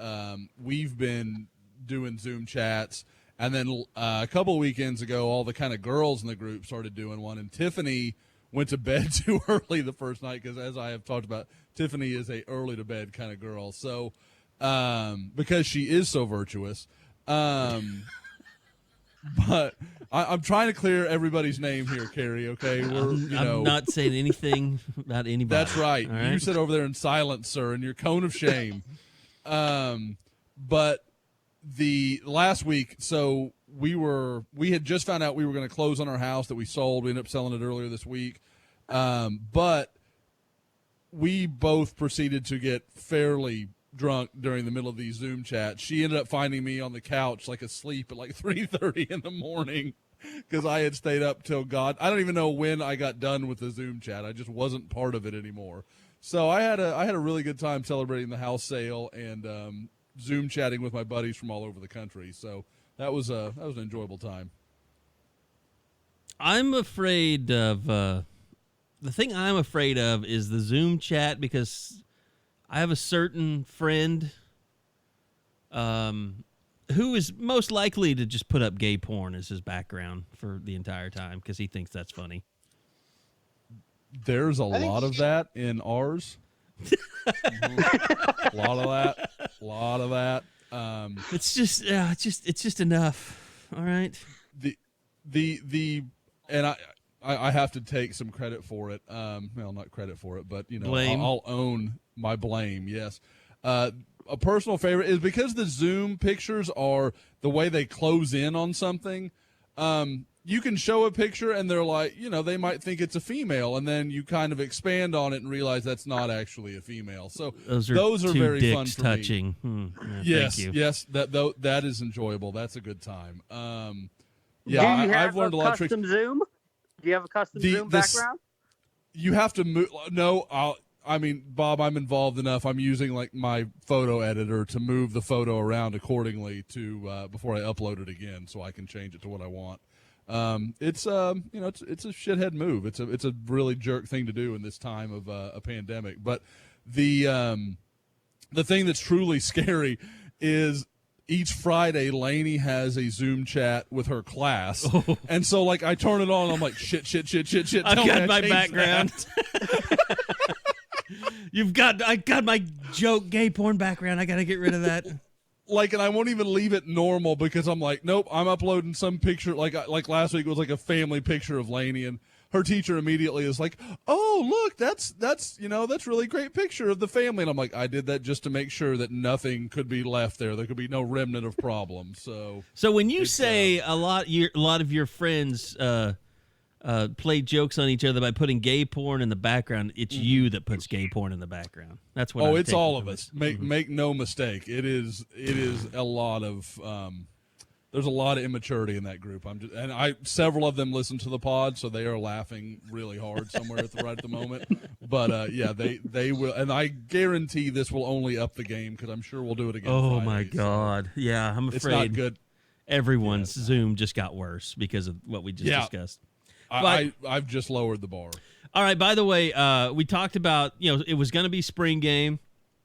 we've been doing Zoom chats. And then a couple of weekends ago, all the kind of girls in the group started doing one. And Tiffany went to bed too early the first night because, as I have talked about, Tiffany is a early to bed kind of girl. So because she is so virtuous. But I'm trying to clear everybody's name here, Carrie, okay? I'm not saying anything about anybody. That's right. All right? You sit over there in silence, sir, in your cone of shame. But the last week, so we had just found out we were going to close on our house that we sold. We ended up selling it earlier this week. But we both proceeded to get fairly drunk during the middle of these Zoom chats. She ended up finding me on the couch, like asleep at like 3:30 in the morning because I had stayed up till God. I don't even know when I got done with the Zoom chat. I just wasn't part of it anymore. So I had a really good time celebrating the house sale and Zoom chatting with my buddies from all over the country. So that was an enjoyable time. I'm afraid of the thing I'm afraid of is the Zoom chat because I have a certain friend. who is most likely to just put up gay porn as his background for the entire time because he thinks that's funny. There's a lot of that in ours. A lot of that. It's just enough. All right. And I have to take some credit for it. Well, not credit for it, but Blame. I'll own my blame. Yes. A personal favorite is because the Zoom pictures are the way they close in on something. You can show a picture and they're like, they might think it's a female, and then you kind of expand on it and realize that's not actually a female. So those are two very dicks fun for touching. me. Yeah, thank you. Yes, that is enjoyable. That's a good time. I've learned a lot of tricks. Zoom? Do you have a custom Zoom background? You have to move. No, Bob, I'm involved enough. I'm using like my photo editor to move the photo around accordingly to before I upload it again, so I can change it to what I want. It's a shithead move. It's a really jerk thing to do in this time of a pandemic. But the thing that's truly scary is each Friday, Lainey has a Zoom chat with her class. Oh. And so, like, I turn it on, I'm like, shit. I've got my background. I got my joke gay porn background. I got to get rid of that. Like, and I won't even leave it normal because I'm like, nope, I'm uploading some picture. Like last week, it was like a family picture of Lainey, and her teacher immediately is like, oh, look, that's really great picture of the family. And I'm like, I did that just to make sure that nothing could be left there. There could be no remnant of problems. So when you say a lot of your friends play jokes on each other by putting gay porn in the background, it's you that puts gay porn in the background. That's what. It's all of us. Make no mistake. It is a lot of. There's a lot of immaturity in that group. Several of them listen to the pod, so they are laughing really hard somewhere at the moment. But they will, and I guarantee this will only up the game because I'm sure we'll do it again. Oh Friday, my God! So yeah, I'm afraid it's not good. Everyone's Zoom just got worse because of what we just discussed. I've just lowered the bar. All right. By the way, we talked about it was going to be spring game.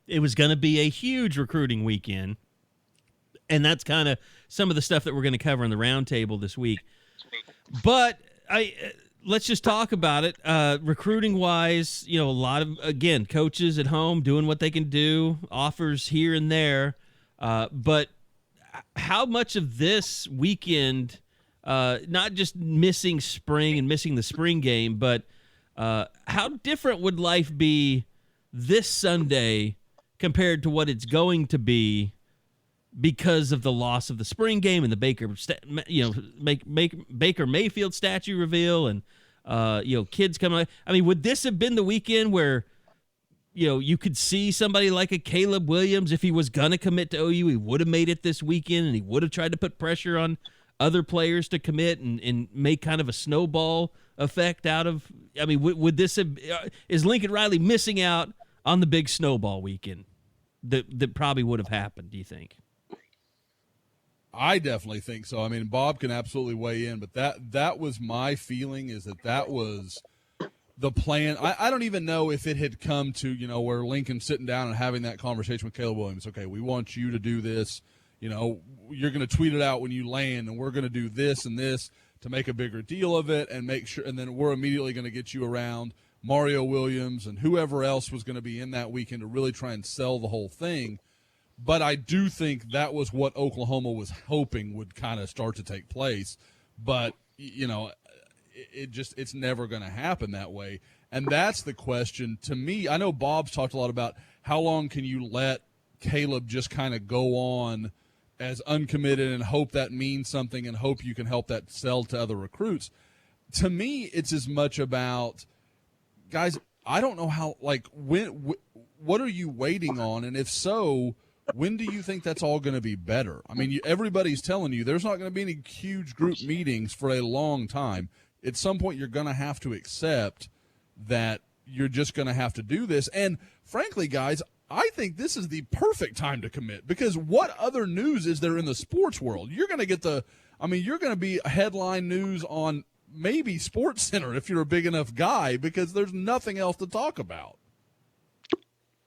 It was going to be a huge recruiting weekend. And that's kind of some of the stuff that we're going to cover in the roundtable this week. But let's just talk about it. Recruiting wise, a lot of, again, coaches at home doing what they can do, offers here and there. But how much of this weekend, not just missing spring and missing the spring game, but how different would life be this Sunday compared to what it's going to be because of the loss of the spring game and the Baker Mayfield statue reveal and kids coming. I mean, would this have been the weekend where you could see somebody like a Caleb Williams, if he was gonna commit to OU, he would have made it this weekend and he would have tried to put pressure on other players to commit and make kind of a snowball effect out of. I mean, would this have? Is Lincoln Riley missing out on the big snowball weekend that probably would have happened? Do you think? I definitely think so. I mean, Bob can absolutely weigh in, but that was my feeling, is that was the plan. I don't even know if it had come to, where Lincoln's sitting down and having that conversation with Caleb Williams. Okay, we want you to do this. You're going to tweet it out when you land, and we're going to do this and this to make a bigger deal of it and make sure, and then we're immediately going to get you around Mario Williams and whoever else was going to be in that weekend to really try and sell the whole thing. But I do think that was what Oklahoma was hoping would kind of start to take place. But, it's never going to happen that way. And that's the question to me. I know Bob's talked a lot about how long can you let Caleb just kind of go on as uncommitted and hope that means something and hope you can help that sell to other recruits. To me, it's as much about, guys, I don't know how, what are you waiting on? And if so, when do you think that's all going to be better? I mean, everybody's telling you there's not going to be any huge group meetings for a long time. At some point, you're going to have to accept that you're just going to have to do this. And frankly, guys, I think this is the perfect time to commit, because what other news is there in the sports world? You're going to get you're going to be headline news on maybe Sports Center if you're a big enough guy, because there's nothing else to talk about.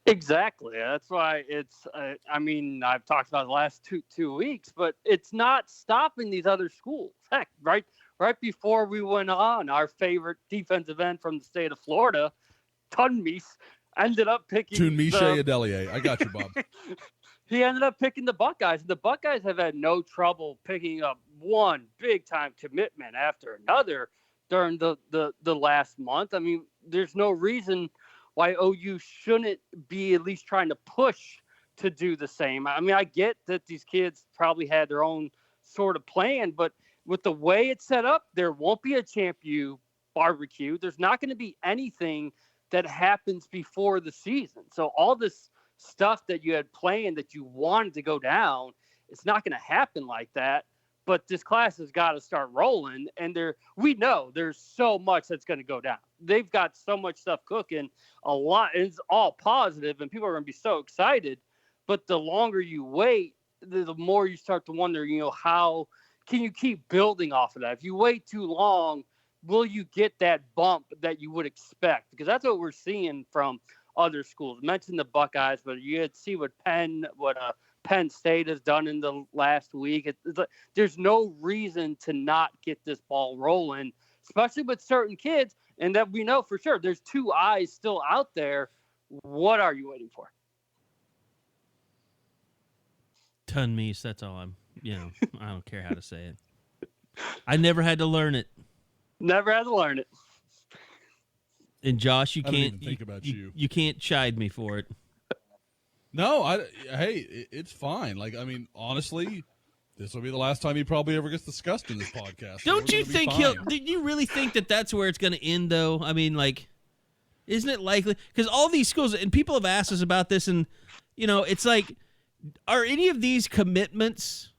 Exactly. That's why it's. I mean, I've talked about the last two weeks, but it's not stopping these other schools. Heck, right before we went on, our favorite defensive end from the state of Florida, Tunmise, ended up picking Tunmise Adelier. I got you, Bob. He ended up picking the Buckeyes. The Buckeyes have had no trouble picking up one big-time commitment after another during the last month. I mean, there's no reason why OU shouldn't be at least trying to push to do the same. I mean, I get that these kids probably had their own sort of plan, but with the way it's set up, there won't be a Champ U barbecue. There's not going to be anything that happens before the season. So all this stuff that you had planned that you wanted to go down, it's not going to happen like that. But this class has got to start rolling, and we know there's so much that's going to go down. They've got so much stuff cooking, a lot. It's all positive, and people are going to be so excited. But the longer you wait, the more you start to wonder, how can you keep building off of that? If you wait too long, will you get that bump that you would expect? Because that's what we're seeing from other schools. I mentioned the Buckeyes, but you had to see what Penn State has done in the last week. It's like, there's no reason to not get this ball rolling, especially with certain kids, and that we know for sure there's two eyes still out there. What are you waiting for? Tunmise, that's all I don't care how to say it. I never had to learn it. Never had to learn it. And Josh, you I don't can't even think about you can't chide me for it. No, it's fine. Like, I mean, honestly, this will be the last time he probably ever gets discussed in this podcast. Don't you think do you really think that that's where it's going to end, though? I mean, like, isn't it likely? Because all these schools, and people have asked us about this, and, it's like, are any of these commitments,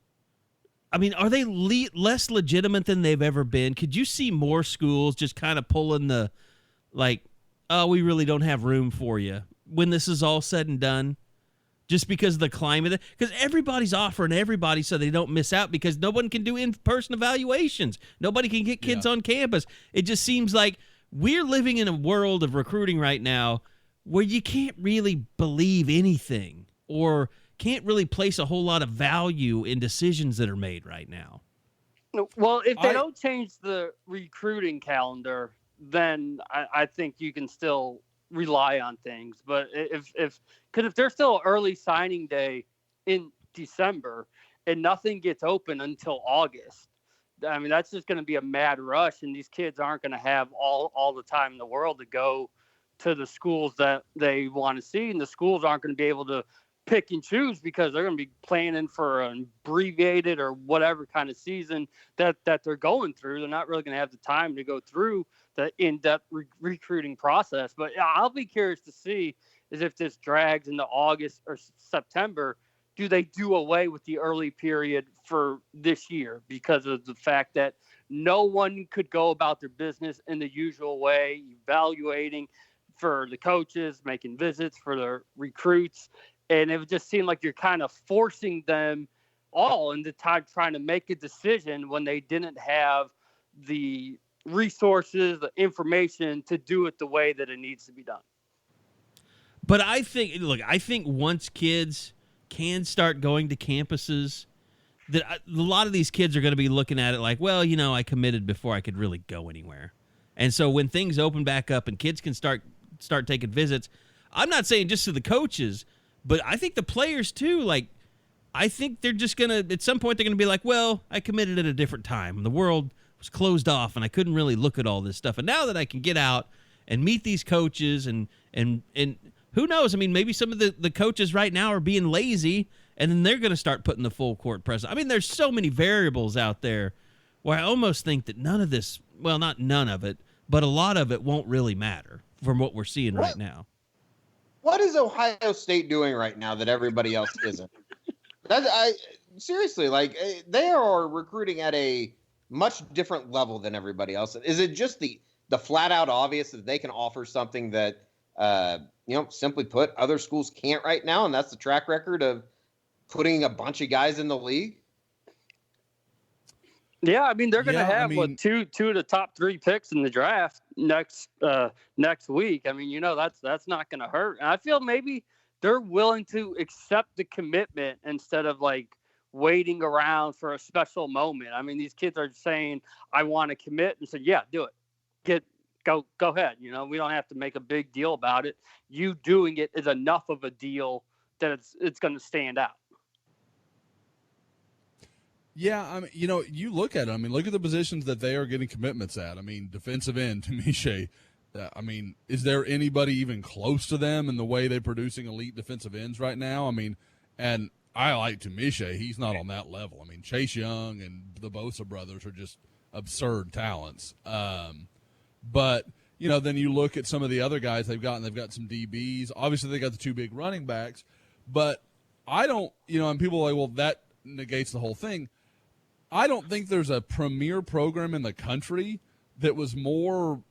I mean, are they less legitimate than they've ever been? Could you see more schools just kind of pulling the, like, oh, we really don't have room for you when this is all said and done? Just because of the climate, because everybody's offering everybody so they don't miss out, because no one can do in-person evaluations. Nobody can get kids on campus. It just seems like we're living in a world of recruiting right now where you can't really believe anything or can't really place a whole lot of value in decisions that are made right now. Well, if they don't change the recruiting calendar, then I think you can still rely on things. But if there's still early signing day in December and nothing gets open until August, I mean, that's just going to be a mad rush, and these kids aren't going to have all the time in the world to go to the schools that they want to see, and the schools aren't going to be able to pick and choose because they're going to be planning for an abbreviated or whatever kind of season that they're going through. They're not really going to have the time to go through the in-depth recruiting process. But I'll be curious to see is if this drags into August or September, do they do away with the early period for this year because of the fact that no one could go about their business in the usual way, evaluating for the coaches, making visits for the recruits. And it would just seem like you're kind of forcing them all into time trying to make a decision when they didn't have the resources, the information to do it the way that it needs to be done. But I think once kids can start going to campuses, that a lot of these kids are going to be looking at it like, well, I committed before I could really go anywhere. And so when things open back up and kids can start taking visits, I'm not saying just to the coaches, but I think the players too, like, I think they're just going to, at some point, they're going to be like, well, I committed at a different time. The world was closed off and I couldn't really look at all this stuff. And now that I can get out and meet these coaches and who knows? I mean, maybe some of the coaches right now are being lazy and then they're going to start putting the full court press. I mean, there's so many variables out there where I almost think that none of this, well, not none of it, but a lot of it won't really matter from what we're seeing right now. What is Ohio State doing right now that everybody else isn't? Seriously, like, they are recruiting at a much different level than everybody else. Is it just the flat out obvious that they can offer something that, simply put, other schools can't right now, and that's the track record of putting a bunch of guys in the league? Yeah, I mean, they're going to have two of the top 3 picks in the draft next week. I mean, that's not going to hurt. And I feel maybe they're willing to accept the commitment instead of like waiting around for a special moment. I mean, these kids are saying, I want to commit, and said, yeah, do it. Go ahead. You know, we don't have to make a big deal about it. You doing it is enough of a deal that it's going to stand out. Yeah, I mean, you know, you look at it. I mean, look at the positions that they are getting commitments at. I mean, defensive end, Tamiche. I mean, is there anybody even close to them in the way they're producing elite defensive ends right now? I mean, and I like Tamiche. He's not on that level. I mean, Chase Young and the Bosa brothers are just absurd talents. But, you know, then you look at some of the other guys they've got some DBs. Obviously, they got the two big running backs. But I don't, you know, and people are like, well, that negates the whole thing. I don't think there's a premier program in the country that was more,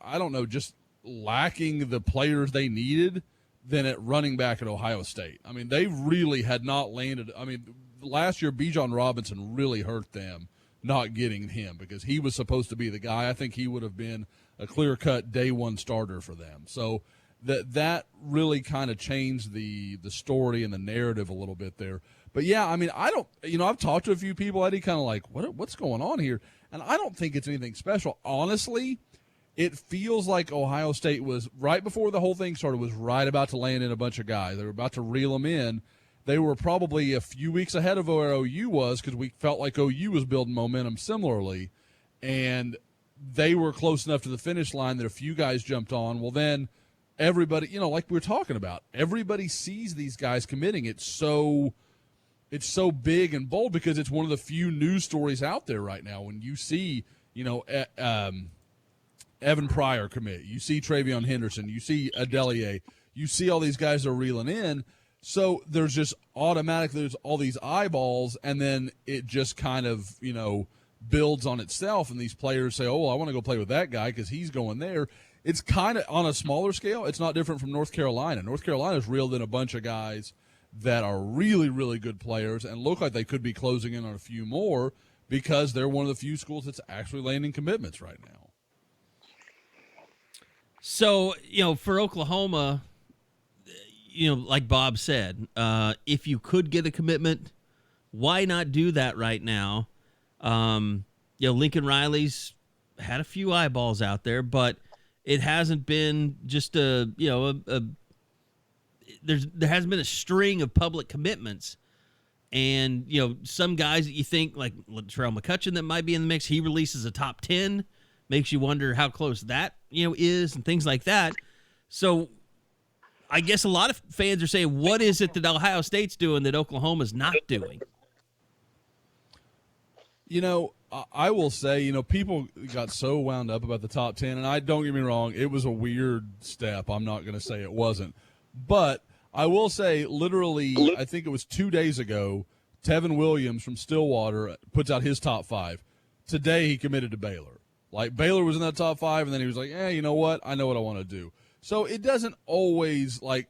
I don't know, just lacking the players they needed than at running back at Ohio State. I mean, they really had not landed. I mean, last year, Bijan Robinson really hurt them not getting him because he was supposed to be the guy. I think he would have been a clear-cut day one starter for them. So that really kind of changed the story and the narrative a little bit there. But, yeah, I mean, I've talked to a few people, Eddie, kind of like, what's going on here? And I don't think it's anything special. Honestly, it feels like Ohio State was, right before the whole thing started, was right about to land in a bunch of guys. They were about to reel them in. They were probably a few weeks ahead of where OU was because we felt like OU was building momentum similarly. And they were close enough to the finish line that a few guys jumped on. Well, then everybody, you know, like we were talking about, everybody sees these guys committing. It's so big and bold because it's one of the few news stories out there right now. When you see, you know, Evan Pryor commit, you see Travion Henderson, you see Adelier, you see all these guys are reeling in. So there's just automatically there's all these eyeballs, and then it just kind of, you know, builds on itself. And these players say, oh, well, I want to go play with that guy because he's going there. It's kind of on a smaller scale. It's not different from North Carolina. North Carolina's reeled in a bunch of guys that are really, really good players and look like they could be closing in on a few more because they're one of the few schools that's actually landing commitments right now. So, you know, for Oklahoma, you know, like Bob said, if you could get a commitment, why not do that right now? You know, Lincoln Riley's had a few eyeballs out there, but it hasn't been just there hasn't been a string of public commitments. And, you know, some guys that you think, like Latrell McCutcheon that might be in the mix, he releases a top 10, makes you wonder how close that, you know, is and things like that. So I guess a lot of fans are saying, what is it that Ohio State's doing that Oklahoma's not doing? You know, I will say, you know, people got so wound up about the top 10, and don't get me wrong, it was a weird step. I'm not going to say it wasn't. But I will say, literally, I think it was 2 days ago, Tevin Williams from Stillwater puts out his top 5. Today he committed to Baylor. Like, Baylor was in that top 5, and then he was like, you know what? I know what I want to do. So it doesn't always, like,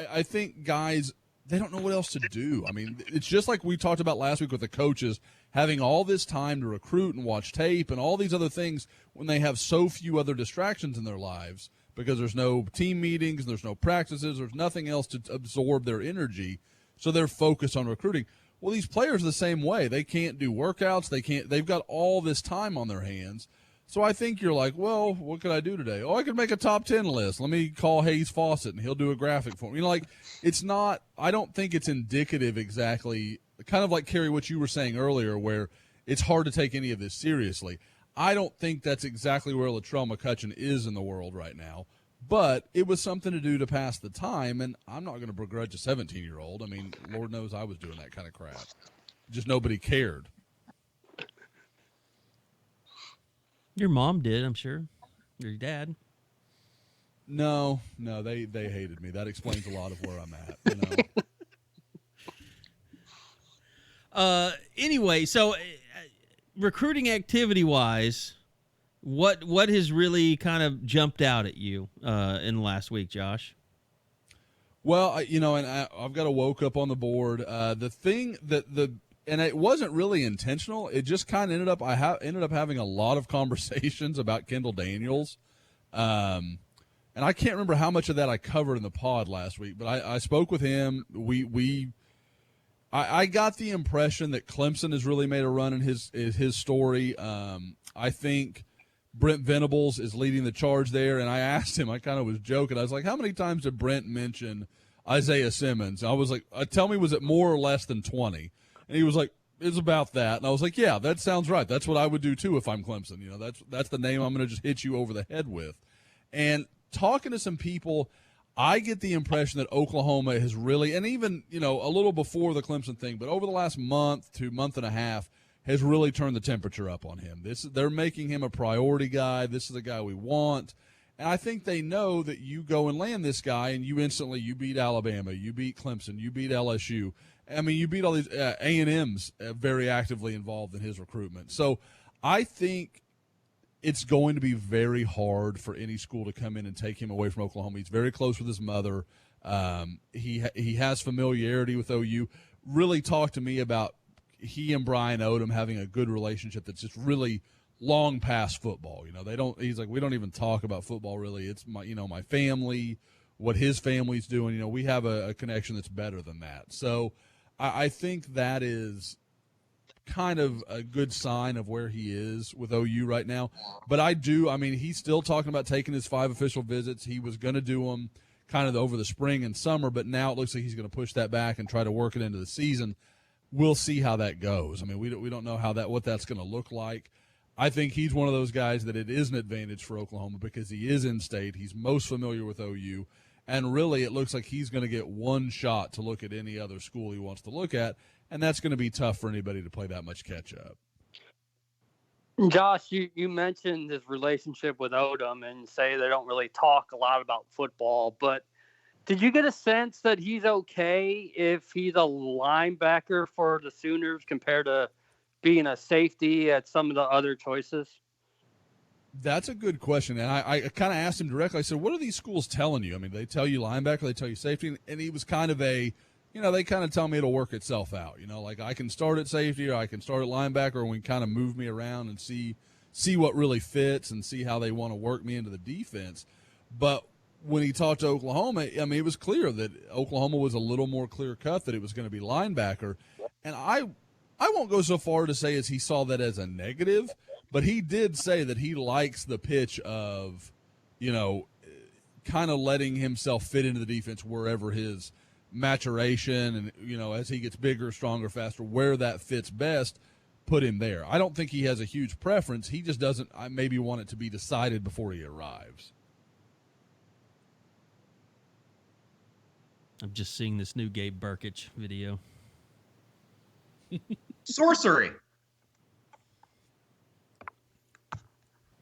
I think guys, they don't know what else to do. I mean, it's just like we talked about last week with the coaches having all this time to recruit and watch tape and all these other things when they have so few other distractions in their lives because there's no team meetings, there's no practices, there's nothing else to absorb their energy. So they're focused on recruiting. Well, these players are the same way. They can't do workouts. They've got all this time on their hands. So I think you're like, well, what could I do today? Oh, I could make a top 10 list. Let me call Hayes Fawcett, and he'll do a graphic for me. You know, like, it's not – I don't think it's indicative exactly – kind of like, Kerry, what you were saying earlier where it's hard to take any of this seriously. I don't think that's exactly where Latrell McCutcheon is in the world right now. But it was something to do to pass the time, and I'm not going to begrudge a 17-year-old. I mean, Lord knows I was doing that kind of crap. Just nobody cared. Your mom did, I'm sure. Your dad. No, they hated me. That explains a lot of where I'm at. You know? Anyway, so recruiting activity-wise, what has really kind of jumped out at you in the last week, Josh? Well, I've got a woke up on the board. The thing and it wasn't really intentional. It just kind of ended up. I ended up having a lot of conversations about Kendal Daniels. and I can't remember how much of that I covered in the pod last week, but I spoke with him. I got the impression that Clemson has really made a run in his story. I think Brent Venables is leading the charge there, and I asked him, I kind of was joking. I was like, how many times did Brent mention Isaiah Simmons? I was like, tell me, was it more or less than 20? And he was like, it's about that. And I was like, yeah, that sounds right. That's what I would do too if I'm Clemson. You know, that's the name I'm going to just hit you over the head with. And talking to some people, I get the impression that Oklahoma has really, and even, you know, a little before the Clemson thing, but over the last month to month and a half, has really turned the temperature up on him. They're making him a priority guy. This is the guy we want. And I think they know that you go and land this guy, and you beat Alabama, you beat Clemson, you beat LSU. I mean, you beat all these A&M's very actively involved in his recruitment. So I think it's going to be very hard for any school to come in and take him away from Oklahoma. He's very close with his mother. He has familiarity with OU. Really talked to me about he and Brian Odom having a good relationship that's just really long past football. You know, he's like, we don't even talk about football really. It's my family, what his family's doing. You know, we have a connection that's better than that. So I think that is kind of a good sign of where he is with OU right now. But he's still talking about taking his 5 official visits. He was going to do them kind of over the spring and summer, but now it looks like he's going to push that back and try to work it into the season. We'll see how that goes. I mean, we don't know what that's going to look like. I think he's one of those guys that it is an advantage for Oklahoma because he is in state. He's most familiar with OU. And really, it looks like he's going to get one shot to look at any other school he wants to look at, and that's going to be tough for anybody to play that much catch-up. Josh, you mentioned his relationship with Odom and say they don't really talk a lot about football, but did you get a sense that he's okay if he's a linebacker for the Sooners compared to being a safety at some of the other choices? That's a good question, and I kind of asked him directly. I said, what are these schools telling you? I mean, they tell you linebacker, they tell you safety, and he was kind of they kind of tell me it'll work itself out. You know, like I can start at safety or I can start at linebacker, and we can kind of move me around and see what really fits and see how they want to work me into the defense. But when he talked to Oklahoma, I mean, it was clear that Oklahoma was a little more clear-cut that it was going to be linebacker, and I won't go so far to say as he saw that as a negative, but he did say that he likes the pitch of, you know, kind of letting himself fit into the defense wherever his maturation and, you know, as he gets bigger, stronger, faster, where that fits best, put him there. I don't think he has a huge preference. He just doesn't maybe want it to be decided before he arrives. I'm just seeing this new Gabe Burkich video. Sorcery.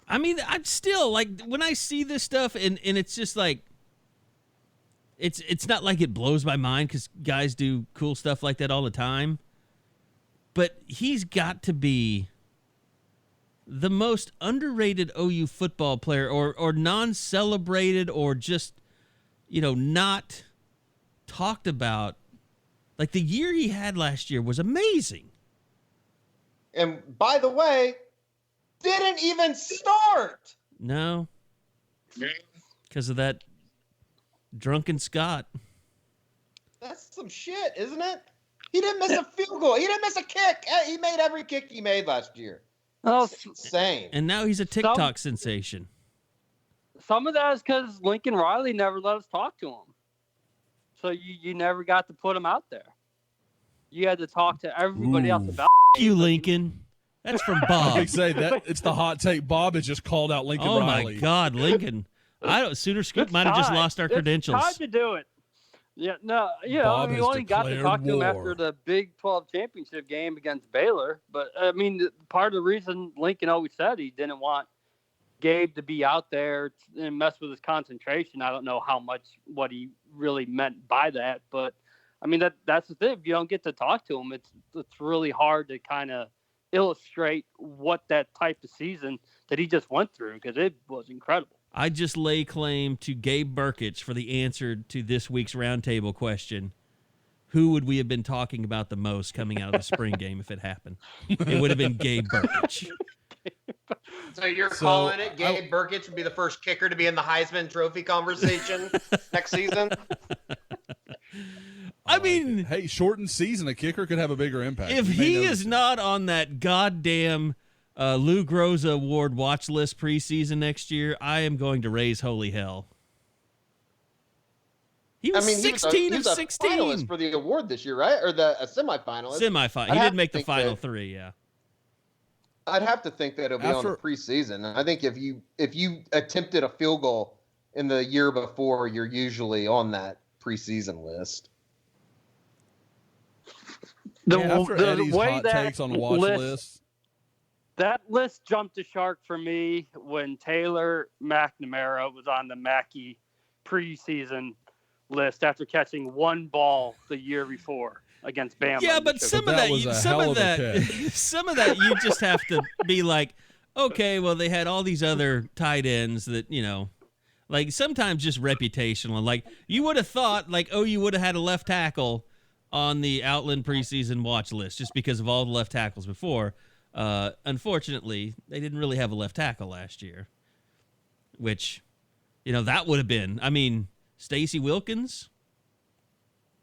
I mean, I'm still like when I see this stuff and it's just like it's not like it blows my mind because guys do cool stuff like that all the time. But he's got to be the most underrated OU football player or non-celebrated or just, you know, not talked about. Like the year he had last year was amazing. And by the way, didn't even start. No. Because of that drunken Scott. That's some shit, isn't it? He didn't miss a field goal. He didn't miss a kick. He made every kick he made last year. Oh, it's insane. And now he's a TikTok sensation. Some of that is because Lincoln Riley never let us talk to him. So you never got to put him out there. You had to talk to everybody else about you, Lincoln. That's from Bob. I say that it's the hot take. Bob has just called out Lincoln Riley. Oh my God, Lincoln! Sooner Scoop might have just lost our credentials. It's time to do it. Yeah, no, we only got to talk to him after the Big 12 championship game against Baylor. But I mean, part of the reason Lincoln always said he didn't want Gabe to be out there and mess with his concentration. I don't know what he really meant by that, but I mean that's the thing. If you don't get to talk to him, it's really hard to kind of illustrate what that type of season that he just went through because it was incredible. I just lay claim to Gabe Burkich for the answer to this week's roundtable question. Who would we have been talking about the most coming out of the spring game if it happened? It would have been Gabe Burkich. So you're calling it Gabe Burkett would be the first kicker to be in the Heisman Trophy conversation next season? I mean, hey, shortened season, a kicker could have a bigger impact. If he is not on that goddamn Lou Groza Award watch list preseason next year, I am going to raise holy hell. He was 16 of 16. He was a finalist for the award this year, right? Or a semifinalist? Semifinal. He didn't make the final three, yeah. I'd have to think that it'll be on the preseason. I think if you attempted a field goal in the year before, you're usually on that preseason list. The way hot takes on the watch list. That list jumped the shark for me when Taylor McNamara was on the Mackey preseason list after catching one ball the year before against Bama. Yeah, but some of that you just have to be like, okay, well, they had all these other tight ends that, like sometimes just reputational. Like you would have thought you would have had a left tackle on the Outland preseason watch list just because of all the left tackles before. Unfortunately, they didn't really have a left tackle last year, which, that would have been, Stacey Wilkins,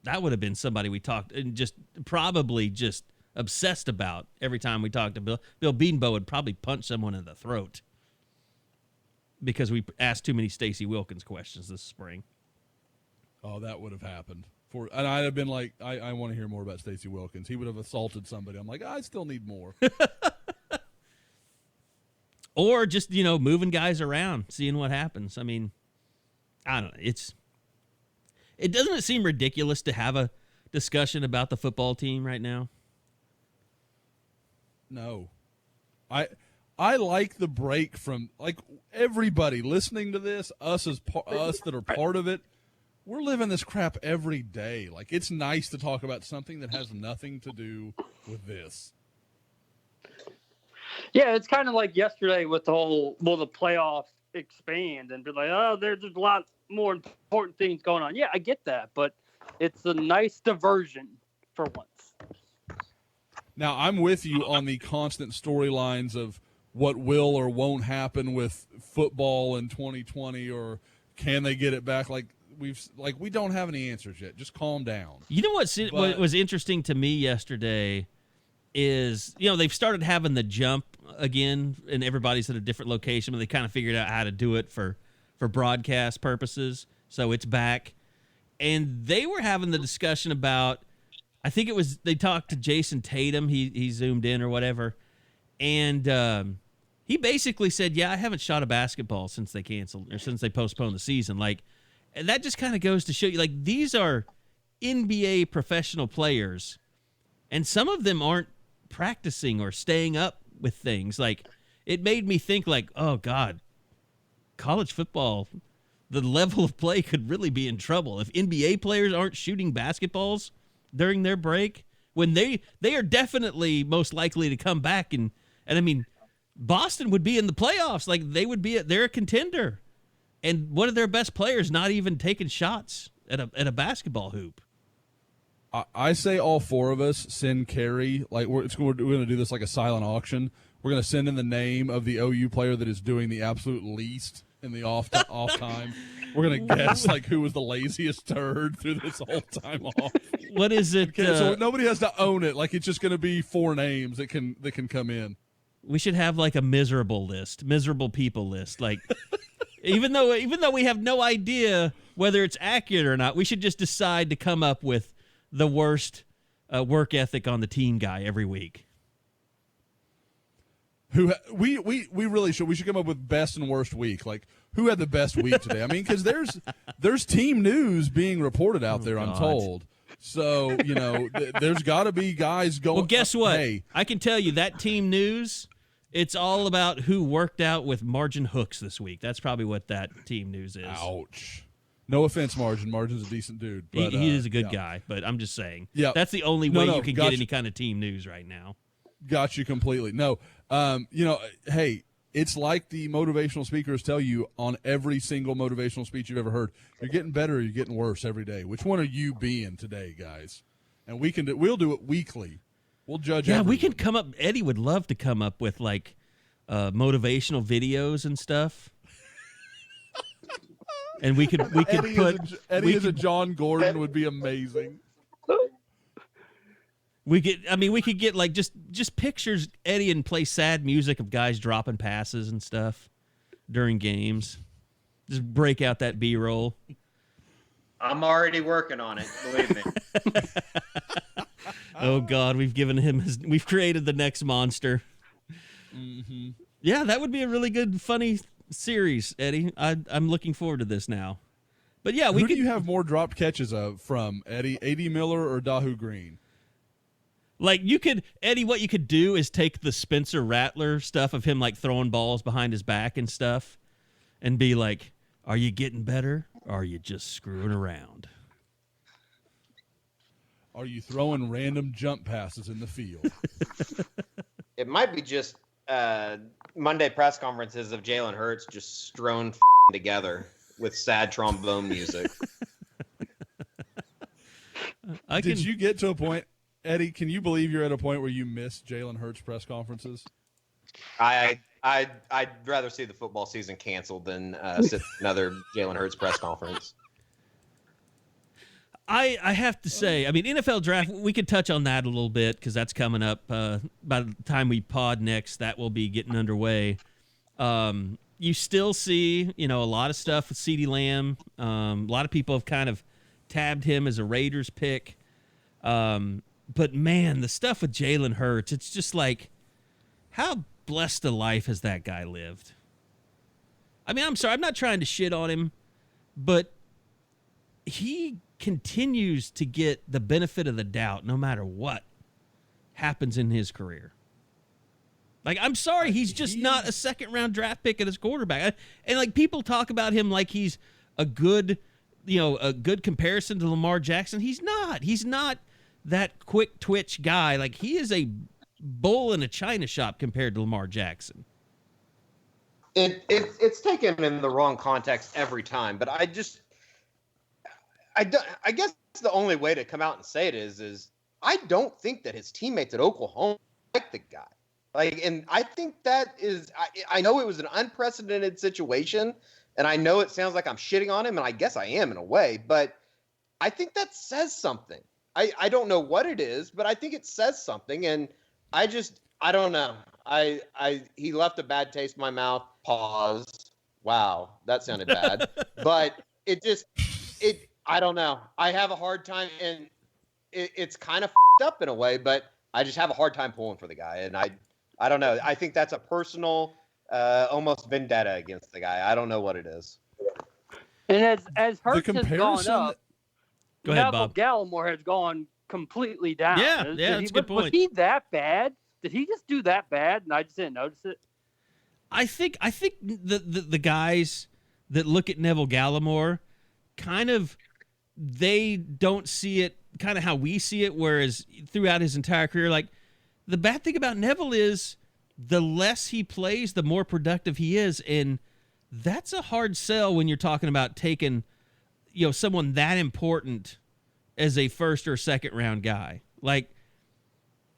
that would have been somebody we talked and just probably just obsessed about every time we talked to Bill. Bill Bedenbaugh would probably punch someone in the throat because we asked too many Stacey Wilkins questions this spring. Oh, that would have happened. And I'd have been like, I want to hear more about Stacey Wilkins. He would have assaulted somebody. I'm like, I still need more. Or just, moving guys around, seeing what happens. I don't know. It doesn't seem ridiculous to have a discussion about the football team right now? No. I like the break from, everybody listening to this, us that are part of it. We're living this crap every day. It's nice to talk about something that has nothing to do with this. Yeah, it's kind of like yesterday with the whole, will the playoffs expand and be like, oh, there's a lot more important things going on. Yeah, I get that, but it's a nice diversion for once. Now, I'm with you on the constant storylines of what will or won't happen with football in 2020, or can they get it back? We don't have any answers yet. Just calm down. You know what was interesting to me yesterday is, they've started having the jump again, and everybody's at a different location, but they kind of figured out how to do it for broadcast purposes. So it's back. And they were having the discussion about, I think it was, they talked to Jason Tatum. He zoomed in or whatever. And he basically said, yeah, I haven't shot a basketball since they canceled or since they postponed the season. And that just kind of goes to show you, these are NBA professional players, and some of them aren't practicing or staying up with things. It made me think, oh, God, college football, the level of play could really be in trouble. If NBA players aren't shooting basketballs during their break, when they are definitely most likely to come back. And Boston would be in the playoffs. They're a contender. And one of their best players not even taking shots at a basketball hoop. I say all four of us send Carrie, we're going to do this like a silent auction. We're going to send in the name of the OU player that is doing the absolute least in the off time. We're going to guess who was the laziest turd through this whole time off. What is it? Okay, so nobody has to own it. It's just going to be four names that can come in. We should have a miserable people list. Even though we have no idea whether it's accurate or not, we should just decide to come up with the worst work ethic on the team guy every week. We really should. We should come up with best and worst week. Who had the best week today? Because there's team news being reported out there. I'm told. So there's got to be guys going. Well, guess what? Hey, I can tell you that team news. It's all about who worked out with Margin Hooks this week. That's probably what that team news is. Ouch. No offense, Margin. Margin's a decent dude. But, he is a good guy, but I'm just saying. Yeah. That's the only way you can get any kind of team news right now. Got you completely. No, hey, it's like the motivational speakers tell you on every single motivational speech you've ever heard. You're getting better or you're getting worse every day. Which one are you being today, guys? And we'll do it weekly. We'll judge. Yeah, we can come up. Eddie would love to come up with motivational videos and stuff. And we could Eddie put Eddie as a John Gordon would be amazing. We could get like just pictures Eddie and play sad music of guys dropping passes and stuff during games. Just break out that B-roll. I'm already working on it, believe me. Oh God, we've created the next monster. Mm-hmm. Yeah, that would be a really good, funny series, Eddie. I'm looking forward to this now. But yeah, Who do you have more dropped catches from, Eddie? A.D. Miller or Dahu Green? Like Eddie, what you could do is take the Spencer Rattler stuff of him like throwing balls behind his back and stuff, and be like, "Are you getting better, or are you just screwing around? Are you throwing random jump passes in the field?" It might be just Monday press conferences of Jalen Hurts just strewn together with sad trombone music. Did you get to a point, Eddie? Can you believe you're at a point where you miss Jalen Hurts press conferences? I'd rather see the football season canceled than sit another Jalen Hurts press conference. I have to say, I mean, NFL draft, we could touch on that a little bit because that's coming up. By the time we pod next, that will be getting underway. You still see, a lot of stuff with CeeDee Lamb. A lot of people have kind of tabbed him as a Raiders pick. But, man, the stuff with Jalen Hurts, it's just like, how blessed a life has that guy lived? I mean, I'm sorry, I'm not trying to shit on him, but he continues to get the benefit of the doubt no matter what happens in his career. Like, I'm sorry, he's just not a second-round draft pick at his quarterback. And, like, people talk about him like he's a good comparison to Lamar Jackson. He's not. He's not that quick twitch guy. Like, he is a bull in a china shop compared to Lamar Jackson. It's taken in the wrong context every time, but I guess the only way to come out and say it is I don't think that his teammates at Oklahoma like the guy. Like, and I think that is, I know it was an unprecedented situation, and I know it sounds like I'm shitting on him, and I guess I am in a way, but I think that says something. I don't know what it is, but I think it says something, and I don't know. He left a bad taste in my mouth. Pause. Wow, that sounded bad. But I don't know. I have a hard time, and it's kind of up in a way, but I just have a hard time pulling for the guy, and I don't know. I think that's a personal, almost vendetta against the guy. I don't know what it is. And as Hurts has gone up, go ahead, Neville Bob. Gallimore has gone completely down. Yeah, that's a good point. Was he that bad? Did he just do that bad, and I just didn't notice it? I think the guys that look at Neville Gallimore kind of, they don't see it kind of how we see it, whereas throughout his entire career, like, the bad thing about Neville is the less he plays, the more productive he is, and that's a hard sell when you're talking about taking, someone that important as a first or second round guy. Like,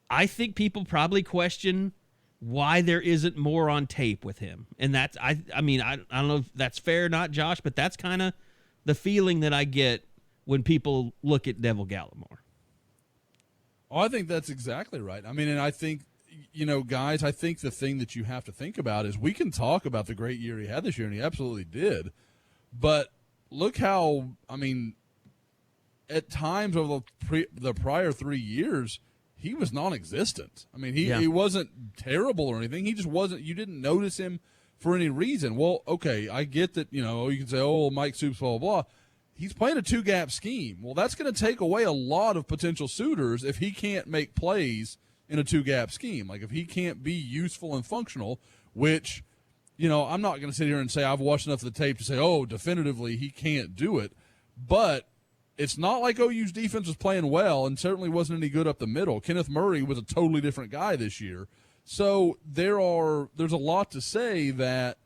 I think people probably question why there isn't more on tape with him, and that's I don't know if that's fair or not, Josh, but that's kind of the feeling that I get when people look at Neville Gallimore. Oh, I think that's exactly right. I mean, and I think, guys, I think the thing that you have to think about is we can talk about the great year he had this year, and he absolutely did. But look how, at times over the prior 3 years, he was non-existent. I mean, he wasn't terrible or anything. He just wasn't. You didn't notice him for any reason. Well, okay, I get that, you can say, oh, Mike Supes, blah, blah, blah. He's playing a two-gap scheme. Well, that's going to take away a lot of potential suitors if he can't make plays in a two-gap scheme. Like, if he can't be useful and functional, which, I'm not going to sit here and say I've watched enough of the tape to say, oh, definitively he can't do it. But it's not like OU's defense was playing well and certainly wasn't any good up the middle. Kenneth Murray was a totally different guy this year. So there's a lot to say that,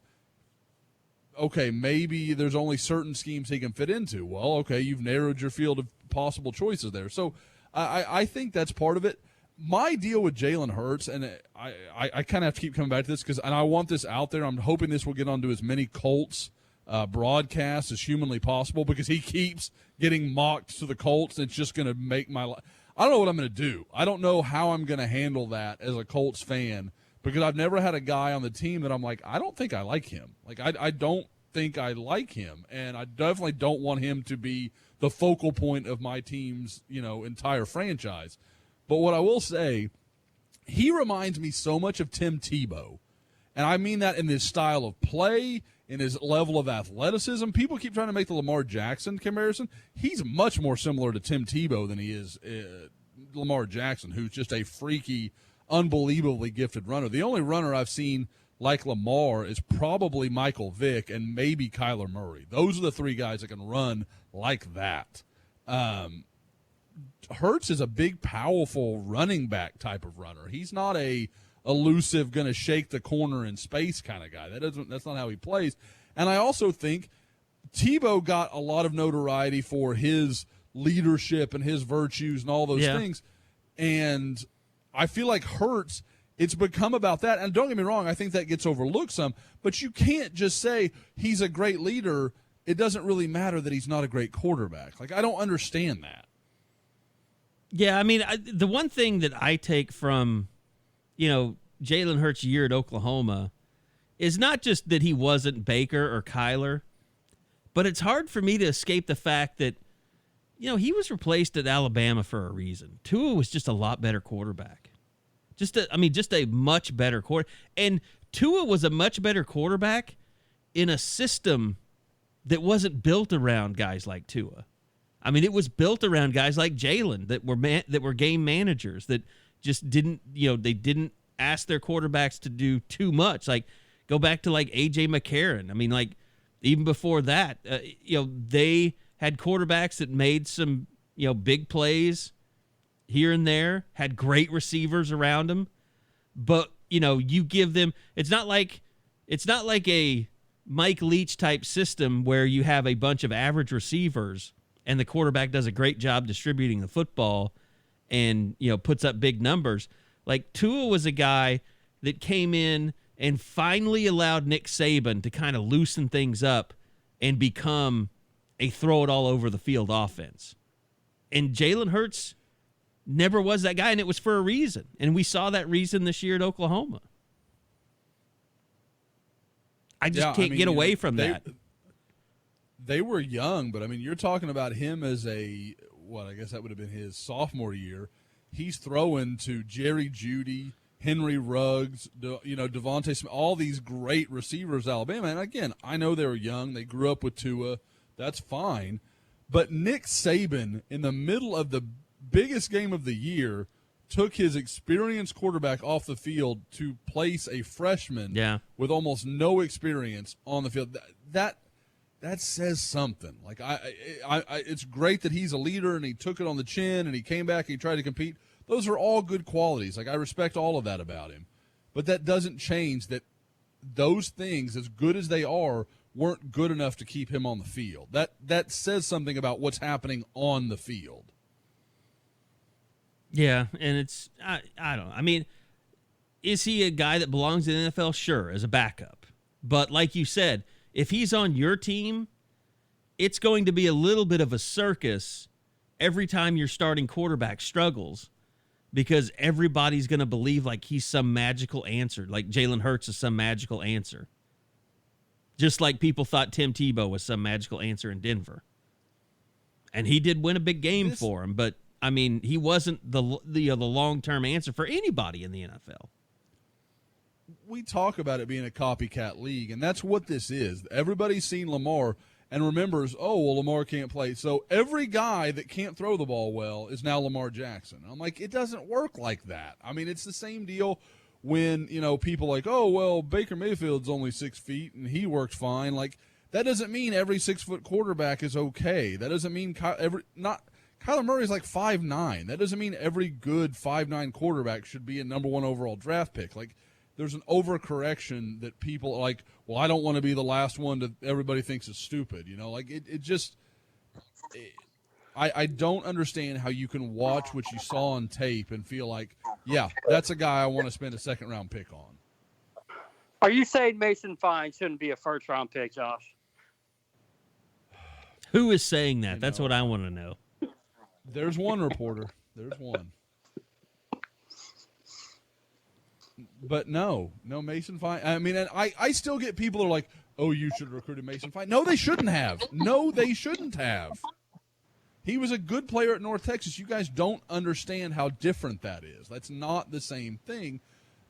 okay, maybe there's only certain schemes he can fit into. Well, okay, you've narrowed your field of possible choices there. So I think that's part of it. my deal with Jalen Hurts, and I kind of have to keep coming back to this and I want this out there. I'm hoping this will get onto as many Colts broadcasts as humanly possible because he keeps getting mocked to the Colts. It's just going to make my life. I don't know what I'm going to do. I don't know how I'm going to handle that as a Colts fan because I've never had a guy on the team that I'm like, I don't think I like him. Like, I don't think I like him, and I definitely don't want him to be the focal point of my team's, entire franchise. But what I will say, he reminds me so much of Tim Tebow, and I mean that in his style of play, in his level of athleticism. People keep trying to make the Lamar Jackson comparison. He's much more similar to Tim Tebow than he is Lamar Jackson, who's just a freaky, unbelievably gifted runner. The only runner I've seen like Lamar is probably Michael Vick and maybe Kyler Murray. Those are the three guys that can run like that. Hurts is a big, powerful running back type of runner. He's not a elusive, going to shake the corner in space kind of guy. That's not how he plays. And I also think Tebow got a lot of notoriety for his leadership and his virtues and all those things. And I feel like Hurts, it's become about that. And don't get me wrong, I think that gets overlooked some. But you can't just say he's a great leader. It doesn't really matter that he's not a great quarterback. Like, I don't understand that. Yeah, I mean, the one thing that I take from, Jalen Hurts' year at Oklahoma is not just that he wasn't Baker or Kyler, but it's hard for me to escape the fact that, he was replaced at Alabama for a reason. Tua was just a lot better quarterback. Just a much better quarterback. And Tua was a much better quarterback in a system that wasn't built around guys like Tua. I mean, it was built around guys like Jalen that were game managers that just didn't, they didn't ask their quarterbacks to do too much. Like, go back to like A.J. McCarron. I mean, like, even before that, they had quarterbacks that made some, big plays here and there, had great receivers around them. But, you give them, it's not like a Mike Leach type system where you have a bunch of average receivers and the quarterback does a great job distributing the football and, puts up big numbers. Like, Tua was a guy that came in and finally allowed Nick Saban to kind of loosen things up and become a throw-it-all-over-the-field offense. And Jalen Hurts never was that guy, and it was for a reason. And we saw that reason this year at Oklahoma. I just can't get away from that. They were young, but, you're talking about him as I guess that would have been his sophomore year. He's throwing to Jerry Jeudy, Henry Ruggs, Devontae Smith, all these great receivers, Alabama. And, again, I know they were young. They grew up with Tua. That's fine. But Nick Saban, in the middle of the biggest game of the year, took his experienced quarterback off the field to place a freshman with almost no experience on the field. That says something. Like, it's great that he's a leader and he took it on the chin and he came back and he tried to compete. Those are all good qualities. Like, I respect all of that about him. But that doesn't change that those things, as good as they are, weren't good enough to keep him on the field. That says something about what's happening on the field. Yeah, and it's, I don't know. I mean, is he a guy that belongs in the NFL? Sure, as a backup. But like you said, if he's on your team, it's going to be a little bit of a circus every time your starting quarterback struggles because everybody's going to believe like he's some magical answer, like Jalen Hurts is some magical answer. Just like people thought Tim Tebow was some magical answer in Denver. And he did win a big game for him, but, he wasn't the long-term answer for anybody in the NFL. We talk about it being a copycat league, and that's what this is. Everybody's seen Lamar and remembers, Lamar can't play. So every guy that can't throw the ball well is now Lamar Jackson. I'm like, it doesn't work like that. It's the same deal when, people like, Baker Mayfield's only 6 feet and he works fine. Like, that doesn't mean every 6-foot quarterback is okay. That doesn't mean Kyler Murray's like 5'9". That doesn't mean every good 5'9" quarterback should be a number 1 overall draft pick. Like, there's an overcorrection that people are like, well, I don't want to be the last one that everybody thinks is stupid. Like, it just I don't understand how you can watch what you saw on tape and feel like, yeah, that's a guy I want to spend a second-round pick on. Are you saying Mason Fine shouldn't be a first-round pick, Josh? Who is saying that? That's what I want to know. There's one reporter. There's one. But no, Mason Fine. I mean, and I still get people who are like, oh, you should have recruited Mason Fine. No, they shouldn't have. No, they shouldn't have. He was a good player at North Texas. You guys don't understand how different that is. That's not the same thing.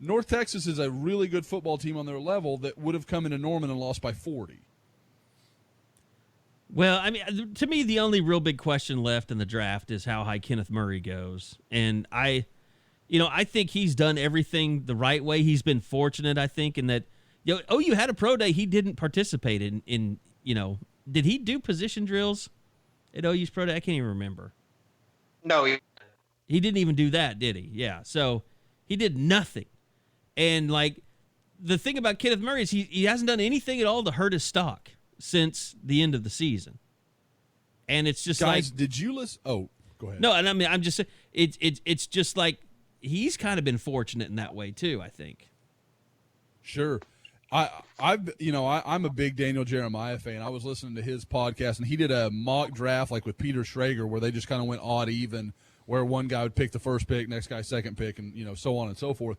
North Texas is a really good football team on their level that would have come into Norman and lost by 40. Well, I mean, to me, the only real big question left in the draft is how high Kenneth Murray goes. And I think he's done everything the right way. He's been fortunate, I think, in that, you had a pro day. He didn't participate in did he do position drills at OU's pro day? I can't even remember. No, he didn't even do that, did he? Yeah. So he did nothing. And like the thing about Kenneth Murray is he hasn't done anything at all to hurt his stock since the end of the season. And it's just guys, like, did you listen? Oh, go ahead. No, and I mean, I'm just saying it's just like he's kind of been fortunate in that way too, I think. Sure. I'm a big Daniel Jeremiah fan. I was listening to his podcast, and he did a mock draft like with Peter Schrager, where they just kind of went odd even, where one guy would pick the first pick, next guy second pick, and so on and so forth.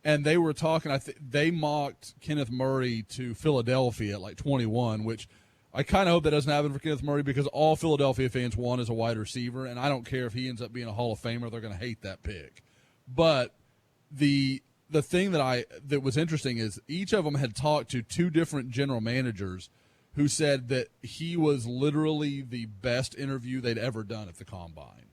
And they were talking. They mocked Kenneth Murray to Philadelphia at like 21, which I kind of hope that doesn't happen for Kenneth Murray, because all Philadelphia fans want is a wide receiver, and I don't care if he ends up being a Hall of Famer; they're going to hate that pick. But the thing that was interesting is each of them had talked to two different general managers who said that he was literally the best interview they'd ever done at the Combine.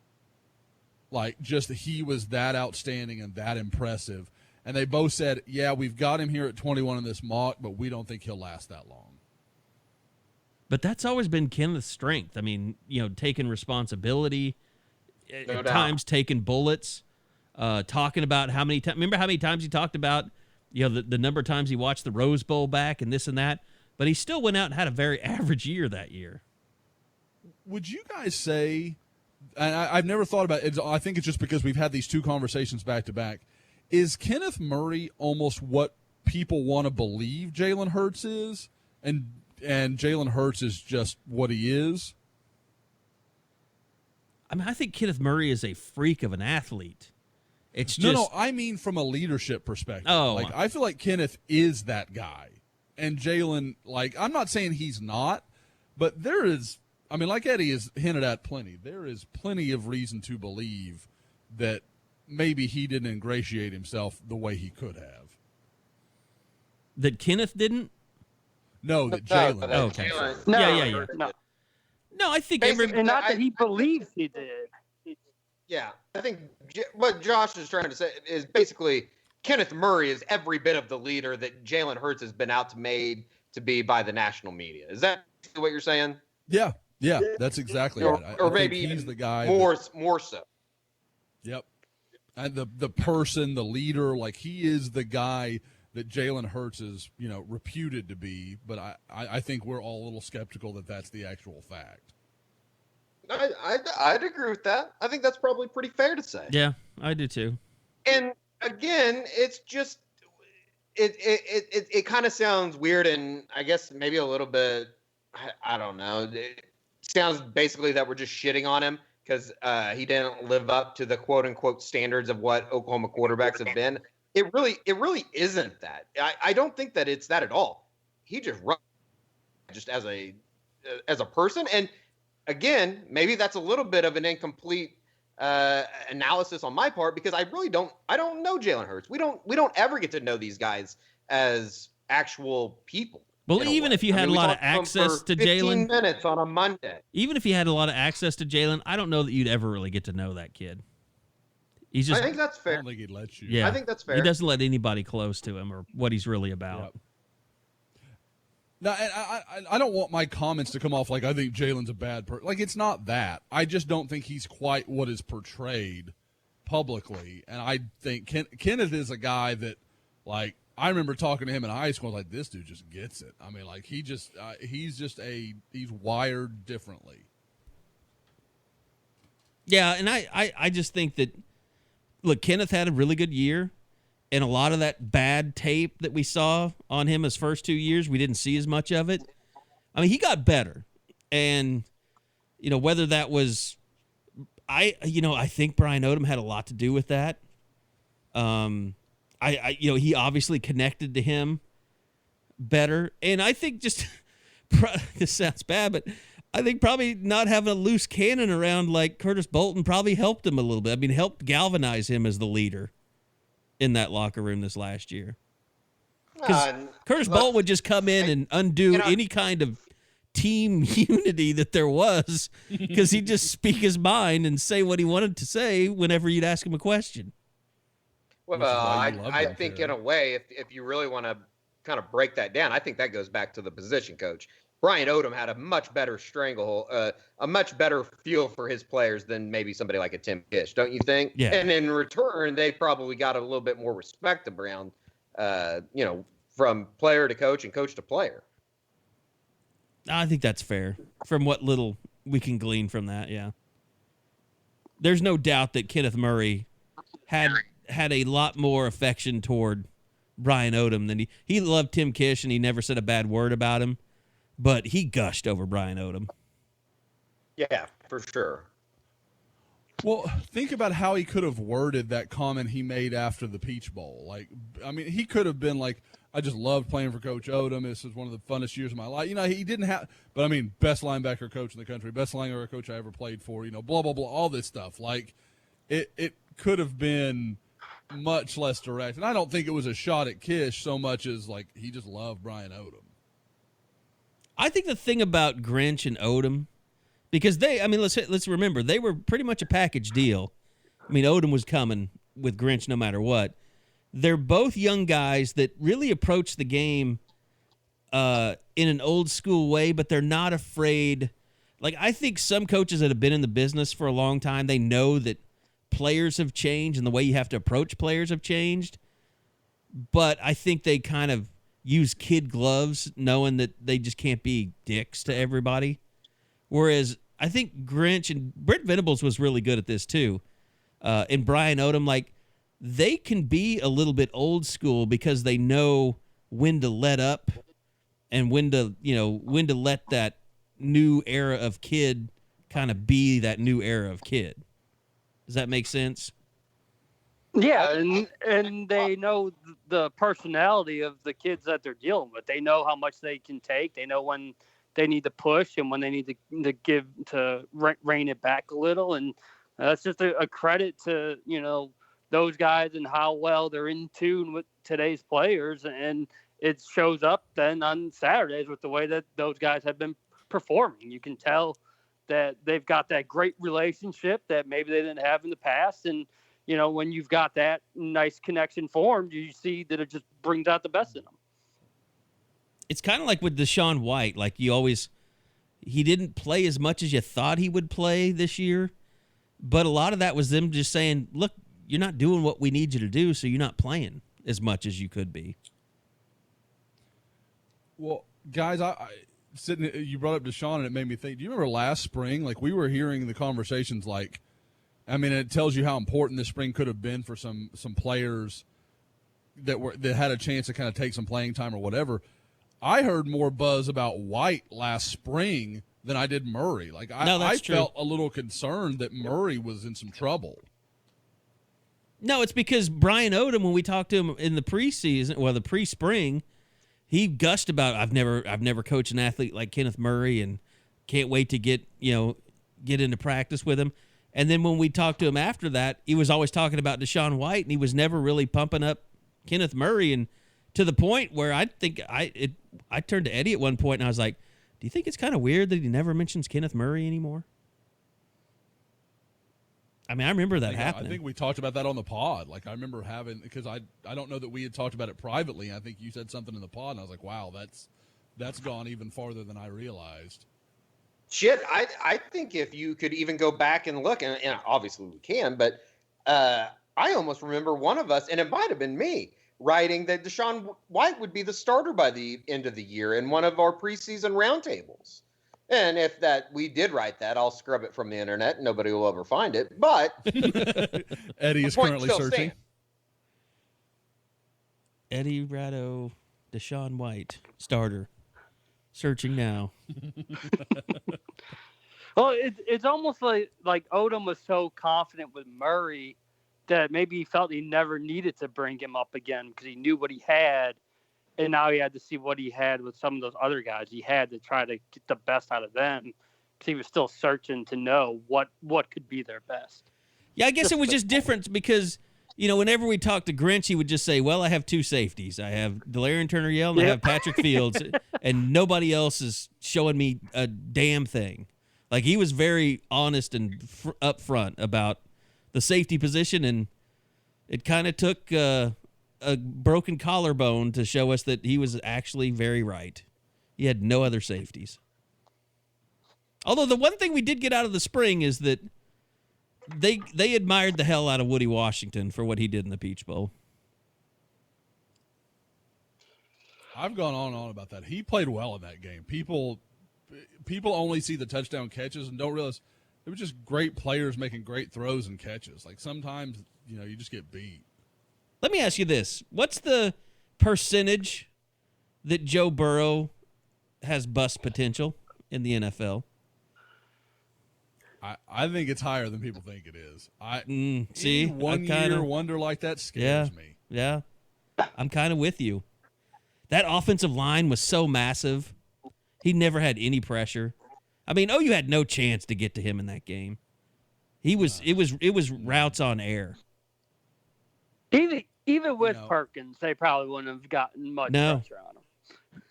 Like, just he was that outstanding and that impressive. And they both said, yeah, we've got him here at 21 in this mock, but we don't think he'll last that long. But that's always been Kenneth's strength. I mean, taking responsibility, at times taking bullets. Talking about how many times, remember how many times he talked about, the number of times he watched the Rose Bowl back and this and that, but he still went out and had a very average year that year. Would you guys say, and I've never thought about it, I think it's just because we've had these two conversations back to back, is Kenneth Murray almost what people want to believe Jalen Hurts is, and Jalen Hurts is just what he is? I mean, I think Kenneth Murray is a freak of an athlete. It's just no. I mean, from a leadership perspective. Oh, like I feel like Kenneth is that guy, and Jalen. Like, I'm not saying he's not, but there is. I mean, like Eddie has hinted at plenty. There is plenty of reason to believe that maybe he didn't ingratiate himself the way he could have. That Kenneth didn't. No, that Jalen. Oh, okay. No, Yeah. No, I think and not that he believes he did. Yeah, I think what Josh is trying to say is basically Kenneth Murray is every bit of the leader that Jalen Hurts has been made to be by the national media. Is that what you're saying? Yeah, that's exactly right. Or I maybe think he's the guy more so. Yep, and the person, the leader, like he is the guy that Jalen Hurts is, reputed to be. But I think we're all a little skeptical that that's the actual fact. I'd agree with that. I think that's probably pretty fair to say. Yeah, I do too. And again, it's just it kind of sounds weird, and I guess maybe a little bit. I don't know. It sounds basically that we're just shitting on him because he didn't live up to the quote unquote standards of what Oklahoma quarterbacks have been. It really isn't that. I don't think that it's that at all. He just as a person. And again, maybe that's a little bit of an incomplete analysis on my part, because I don't know Jalen Hurts. We don't ever get to know these guys as actual people. Well, even if you had a lot of access to Jalen, 15 minutes on a Monday. Even if you had a lot of access to Jalen, I don't know that you'd ever really get to know that kid. I think that's fair. I don't think he'd let you. Yeah, I think that's fair. He doesn't let anybody close to him or what he's really about. Yep. Now, I don't want my comments to come off like I think Jalen's a bad person. Like, it's not that. I just don't think he's quite what is portrayed publicly. And I think Kenneth is a guy that, like, I remember talking to him in high school. I was like, this dude just gets it. I mean, like, he's wired differently. Yeah, and I just think that, look, Kenneth had a really good year, and a lot of that bad tape that we saw on him his first 2 years, we didn't see as much of it. I mean, he got better, and whether that was, I think Brian Odom had a lot to do with that. He obviously connected to him better, and I think just this sounds bad, but I think probably not having a loose cannon around like Curtis Bolton probably helped him a little bit. I mean, helped galvanize him as the leader in that locker room this last year. Because Curtis Bolton would just come in and undo any kind of team unity that there was, because he'd just speak his mind and say what he wanted to say whenever you'd ask him a question. Well, I think in a way, if you really want to kind of break that down, I think that goes back to the position coach. Brian Odom had a much better a much better feel for his players than maybe somebody like a Tim Kish, don't you think? Yeah. And in return, they probably got a little bit more respect around, from player to coach and coach to player. I think that's fair from what little we can glean from that, yeah. There's no doubt that Kenneth Murray had a lot more affection toward Brian Odom than he loved Tim Kish, and he never said a bad word about him. But he gushed over Brian Odom. Yeah, for sure. Well, think about how he could have worded that comment he made after the Peach Bowl. Like, I mean, he could have been like, I just loved playing for Coach Odom. This is one of the funnest years of my life. He didn't have, but I mean, best linebacker coach in the country, best linebacker coach I ever played for, blah, blah, blah, all this stuff. Like, it could have been much less direct. And I don't think it was a shot at Kish so much as, like, he just loved Brian Odom. I think the thing about Grinch and Odom, because let's remember, they were pretty much a package deal. I mean, Odom was coming with Grinch no matter what. They're both young guys that really approach the game in an old school way, but they're not afraid. Like, I think some coaches that have been in the business for a long time, they know that players have changed and the way you have to approach players have changed. But I think they kind of use kid gloves, knowing that they just can't be dicks to everybody. Whereas I think Grinch and Brent Venables was really good at this too. And Brian Odom, like, they can be a little bit old school because they know when to let up and when to let that new era of kid kind of be that new era of kid. Does that make sense? Yeah, and they know the personality of the kids that they're dealing with. They know how much they can take. They know when they need to push and when they need to rein it back a little. And that's just a credit to those guys and how well they're in tune with today's players. And it shows up then on Saturdays with the way that those guys have been performing. You can tell that they've got that great relationship that maybe they didn't have in the past. And when you've got that nice connection formed, you see that it just brings out the best in them. It's kind of like with Deshaun White. Like, he didn't play as much as you thought he would play this year. But a lot of that was them just saying, look, you're not doing what we need you to do, so you're not playing as much as you could be. Well, guys, you brought up Deshaun, and it made me think, do you remember last spring? Like, we were hearing the conversations like, I mean, it tells you how important this spring could have been for some players that had a chance to kind of take some playing time or whatever. I heard more buzz about White last spring than I did Murray. Like, I felt a little concerned that Murray was in some trouble. No, it's because Brian Odom, when we talked to him in the the pre-spring, he gushed about, I've never coached an athlete like Kenneth Murray and can't wait to get into practice with him. And then when we talked to him after that, he was always talking about Deshaun White, and he was never really pumping up Kenneth Murray, and to the point where I think I turned to Eddie at one point and I was like, do you think it's kind of weird that he never mentions Kenneth Murray anymore? I mean, I remember that happening. I think we talked about that on the pod. Like, I remember because I don't know that we had talked about it privately. I think you said something in the pod, and I was like, wow, that's gone even farther than I realized. Shit, I think if you could even go back and look, and obviously we can, but I almost remember one of us, and it might have been me, writing that Deshaun White would be the starter by the end of the year in one of our preseason roundtables. And if that we did write that, I'll scrub it from the internet. Nobody will ever find it. But Eddie is currently searching. Eddie Ratto, Deshaun White, starter. Searching now. Well, it's almost like Odom was so confident with Murray that maybe he felt he never needed to bring him up again because he knew what he had, and now he had to see what he had with some of those other guys. He had to try to get the best out of them because he was still searching to know what could be their best. Yeah, I guess it was just different because, whenever we talked to Grinch, he would just say, well, I have two safeties. I have Delarian Turner-Yell and I have Patrick Fields, and nobody else is showing me a damn thing. Like, he was very honest and upfront about the safety position, and it kind of took a broken collarbone to show us that he was actually very right. He had no other safeties. Although the one thing we did get out of the spring is that they admired the hell out of Woody Washington for what he did in the Peach Bowl. I've gone on and on about that. He played well in that game. People only see the touchdown catches and don't realize it was just great players making great throws and catches. Like sometimes, you just get beat. Let me ask you this. What's the percentage that Joe Burrow has bust potential in the NFL? I think it's higher than people think it is. See, one year wonder like that scares me. Yeah, I'm kind of with you. That offensive line was so massive. He never had any pressure. I mean, OU had no chance to get to him in that game. It was routes on air. Even with Perkins, they probably wouldn't have gotten much pressure on him.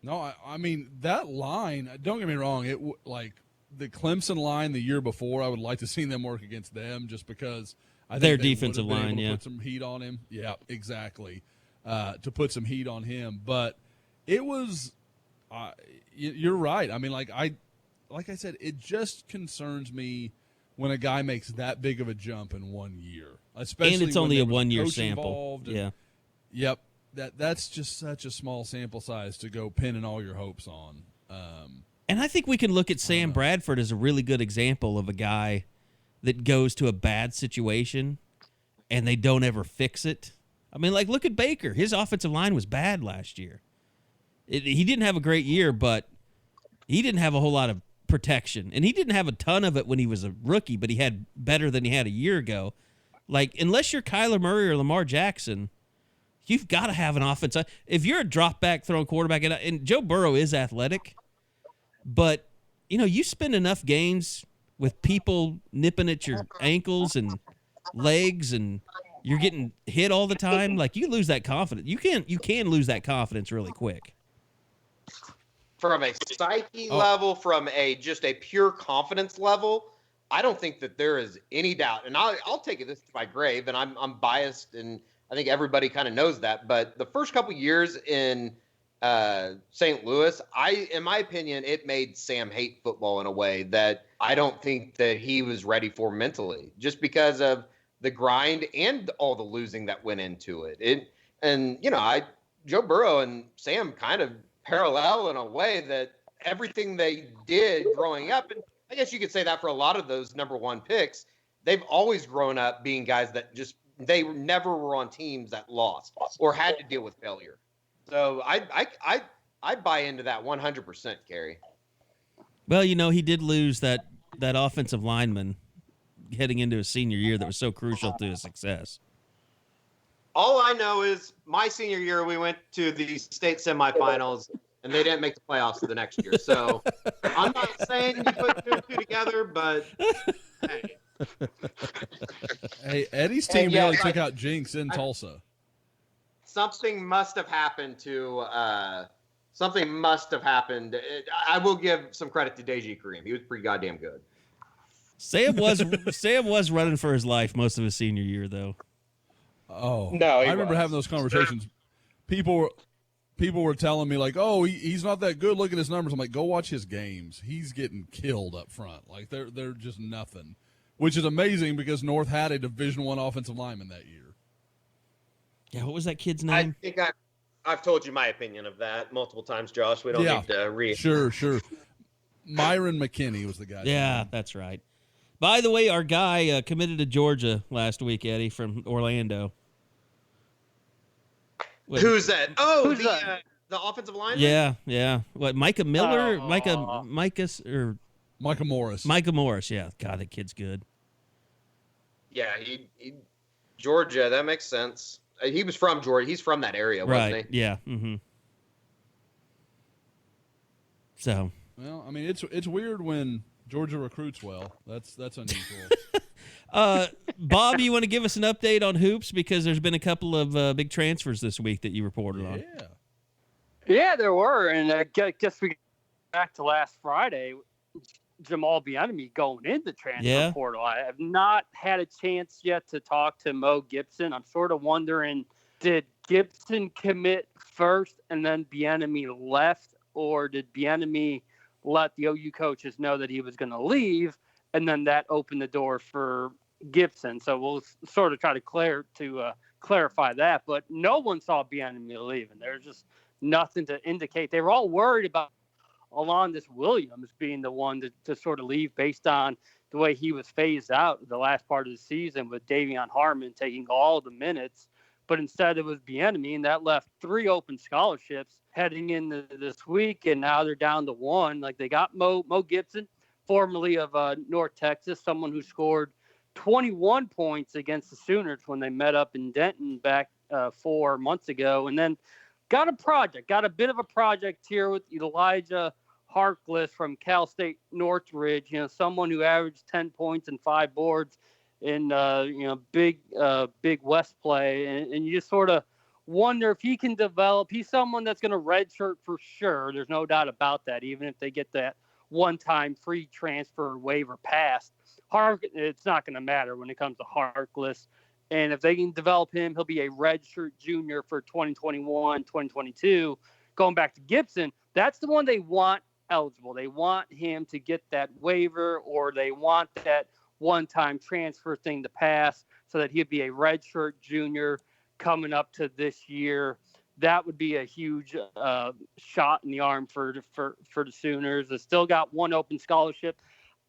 No, I mean that line. Don't get me wrong. Like the Clemson line the year before, I would like to see them work against them just because I think their defensive line, put some heat on him. Yeah, exactly. To put some heat on him, but it was. You're right. I mean, like I said, it just concerns me when a guy makes that big of a jump in 1 year, especially and it's when only a there was 1 year coach sample. involved and, yep. That's just such a small sample size to go pinning all your hopes on. And I think we can look at Sam Bradford as a really good example of a guy that goes to a bad situation and they don't ever fix it. I mean, like, look at Baker. His offensive line was bad last year. He didn't have a great year, but he didn't have a whole lot of protection. And he didn't have a ton of it when he was a rookie, but he had better than he had a year ago. Like, unless you're Kyler Murray or Lamar Jackson, you've got to have an offense. If you're a drop-back throwing quarterback, and Joe Burrow is athletic, but, you spend enough games with people nipping at your ankles and legs and you're getting hit all the time, like, you lose that confidence. You can lose that confidence really quick. From a psyche level, from just a pure confidence level, I don't think that there is any doubt. And I'll take this to my grave, and I'm biased, and I think everybody kind of knows that. But the first couple years in St. Louis, in my opinion, it made Sam hate football in a way that I don't think that he was ready for mentally, just because of the grind and all the losing that went into it. Joe Burrow and Sam kind of parallel in a way that everything they did growing up, and I guess you could say that for a lot of those number one picks, they've always grown up being guys that they never were on teams that lost or had to deal with failure. So I buy into that 100%, Gary. Well, he did lose that offensive lineman heading into his senior year that was so crucial to his success. All I know is my senior year, we went to the state semifinals, and they didn't make the playoffs the next year. So I'm not saying you put two and two together, but hey. Hey, Eddie's team really took out Jinx in Tulsa. Something must have happened I will give some credit to Deji Kareem. He was pretty goddamn good. Sam was running for his life most of his senior year, though. Oh, no! I remember having those conversations. People were telling me like, "Oh, he's not that good. Look at his numbers." I'm like, "Go watch his games. He's getting killed up front. Like they're just nothing," which is amazing because North had a Division I offensive lineman that year. Yeah, what was that kid's name? I've told you my opinion of that multiple times, Josh. We don't need to Sure. Myron McKinney was the guy. Yeah, that's right. By the way, our guy committed to Georgia last week, Eddie, from Orlando. Who's that? Oh, the offensive lineman? Yeah. What, Micah Miller? Oh. Micah Morris. Micah Morris, yeah. God, that kid's good. Yeah, he Georgia, that makes sense. He was from Georgia. He's from that area, wasn't he? Yeah. Mm-hmm. So. Well, I mean, it's weird when Georgia recruits well. That's unusual. Bob, you want to give us an update on hoops, because there's been a couple of big transfers this week that you reported on. Yeah, there were, and I guess we back to last Friday. Jamal Bieniemy going into the transfer portal. I have not had a chance yet to talk to Mo Gibson. I'm sort of wondering, did Gibson commit first and then Bieniemy left, or did Bieniemy let the OU coaches know that he was going to leave, and then that opened the door for Gibson? So we'll sort of try to clarify that. But no one saw Bieniemy leaving. There's just nothing to indicate. They were all worried about Alondis Williams being the one to sort of leave based on the way he was phased out the last part of the season, with Davion Harmon taking all the minutes. But instead it was Bieniemy, and that left 3 open scholarships heading into this week, and now they're down to 1. Like, they got Mo Gibson, formerly of North Texas, someone who scored 21 points against the Sooners when they met up in Denton back 4 months ago, and then got a bit of a project here with Elijah Harkless from Cal State Northridge, someone who averaged 10 points and 5 boards in Big West play, and you just sort of wonder if he can develop. He's someone that's going to redshirt for sure. There's no doubt about that. Even if they get that one-time free transfer waiver passed, it's not going to matter when it comes to Harkless. And if they can develop him, he'll be a redshirt junior for 2021, 2022. Going back to Gibson, that's the one they want eligible. They want him to get that waiver, or they want that one-time transfer thing to pass so that he'd be a redshirt junior coming up to this year. That would be a huge shot in the arm for the Sooners. They still got 1 open scholarship.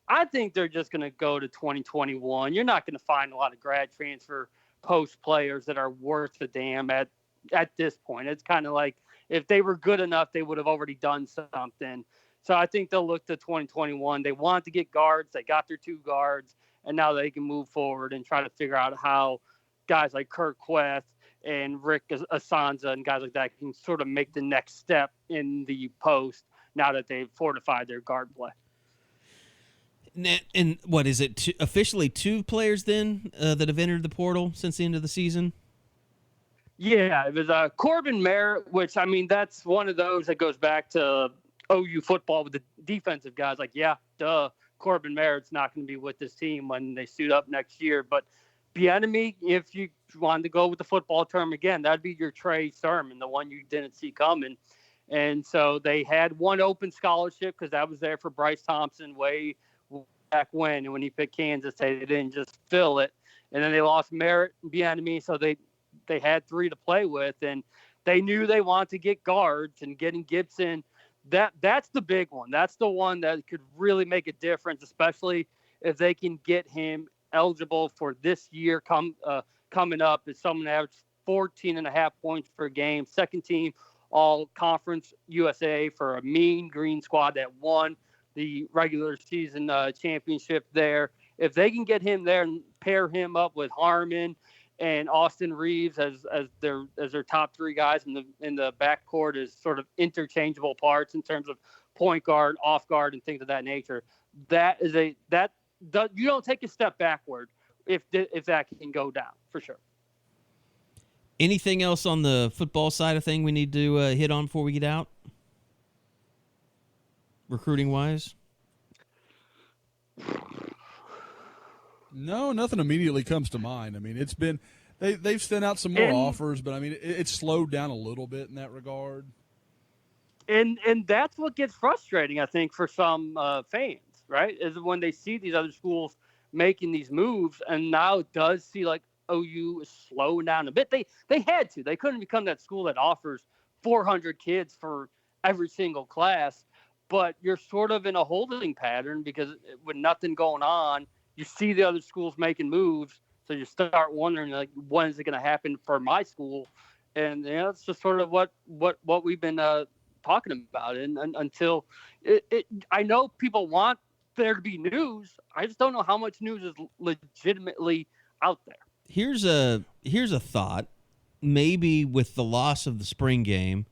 I think they're just going to go to 2021. You're not going to find a lot of grad transfer post players that are worth a damn at this point. It's kind of like, if they were good enough, they would have already done something. So I think they'll look to 2021. They want to get guards. They got their 2 guards, and now they can move forward and try to figure out how guys like Kurt Queth and Rick Asanza and guys like that can sort of make the next step in the post now that they've fortified their guard play. And what is it? Officially 2 players then that have entered the portal since the end of the season? Yeah, it was Corbin Merritt, which, I mean, that's one of those that goes back to OU football with the defensive guys. Like, yeah, Corbin Merritt's not going to be with this team when they suit up next year. But Bieniemy, if you wanted to go with the football term again, that'd be your Trey Sermon, the one you didn't see coming. And so they had 1 open scholarship because that was there for Bryce Thompson way back when he picked Kansas. They didn't just fill it. And then they lost Merritt and Bieniemy, so they had 3 to play with, and they knew they wanted to get guards, and getting Gibson, that's the big one. That's the one that could really make a difference, especially if they can get him eligible for this year coming up. As someone averaged 14.5 points per game, second team all conference USA for a mean green squad that won the regular season championship there. If they can get him there and pair him up with Harmon and Austin Reeves as their top 3 guys in the backcourt as sort of interchangeable parts in terms of point guard, off guard, and things of that nature, you don't take a step backward if that can go down for sure. Anything else on the football side of thing we need to hit on before we get out? Recruiting wise? No, nothing immediately comes to mind. I mean, it's been they've sent out some more offers, but I mean, it's slowed down a little bit in that regard. And that's what gets frustrating, I think, for some fans, right? Is when they see these other schools making these moves, and now it does see like OU is slowing down a bit. They had to. They couldn't become that school that offers 400 kids for every single class, but you're sort of in a holding pattern because with nothing going on, you see the other schools making moves. So you start wondering, like, when is it going to happen for my school? And it's just sort of what we've been talking about. And until I know people want there to be news. I just don't know how much news is legitimately out there. Here's a thought. Maybe with the loss of the spring game,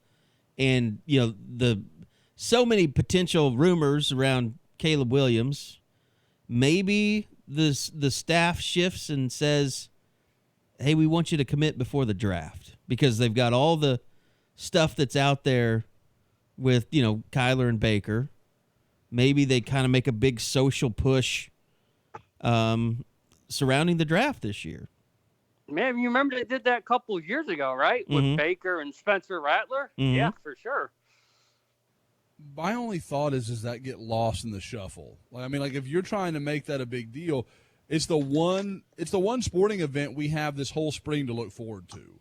and the so many potential rumors around Caleb Williams, maybe the staff shifts and says, "Hey, we want you to commit before the draft," because they've got all the stuff that's out there with Kyler and Baker. Maybe they kind of make a big social push surrounding the draft this year. Man, you remember they did that a couple of years ago, right? With Baker and Spencer Rattler? Mm-hmm. Yeah, for sure. My only thought is does that get lost in the shuffle? Like if you're trying to make that a big deal, it's the one sporting event we have this whole spring to look forward to.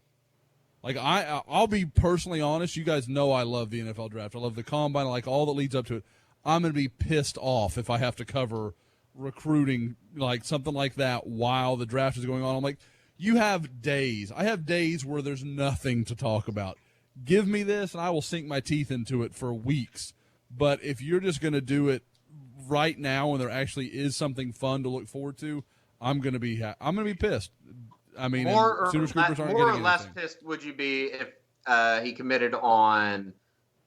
Like I'll be personally honest, you guys know I love the NFL draft. I love the combine, I like all that leads up to it. I'm going to be pissed off if I have to cover recruiting, like something like that, while the draft is going on. I'm like, you have days. I have days where there's nothing to talk about. Give me this, and I will sink my teeth into it for weeks. But if you're just going to do it right now when there actually is something fun to look forward to, I'm going to be pissed. I mean, more or less anything. pissed would you be if he committed on,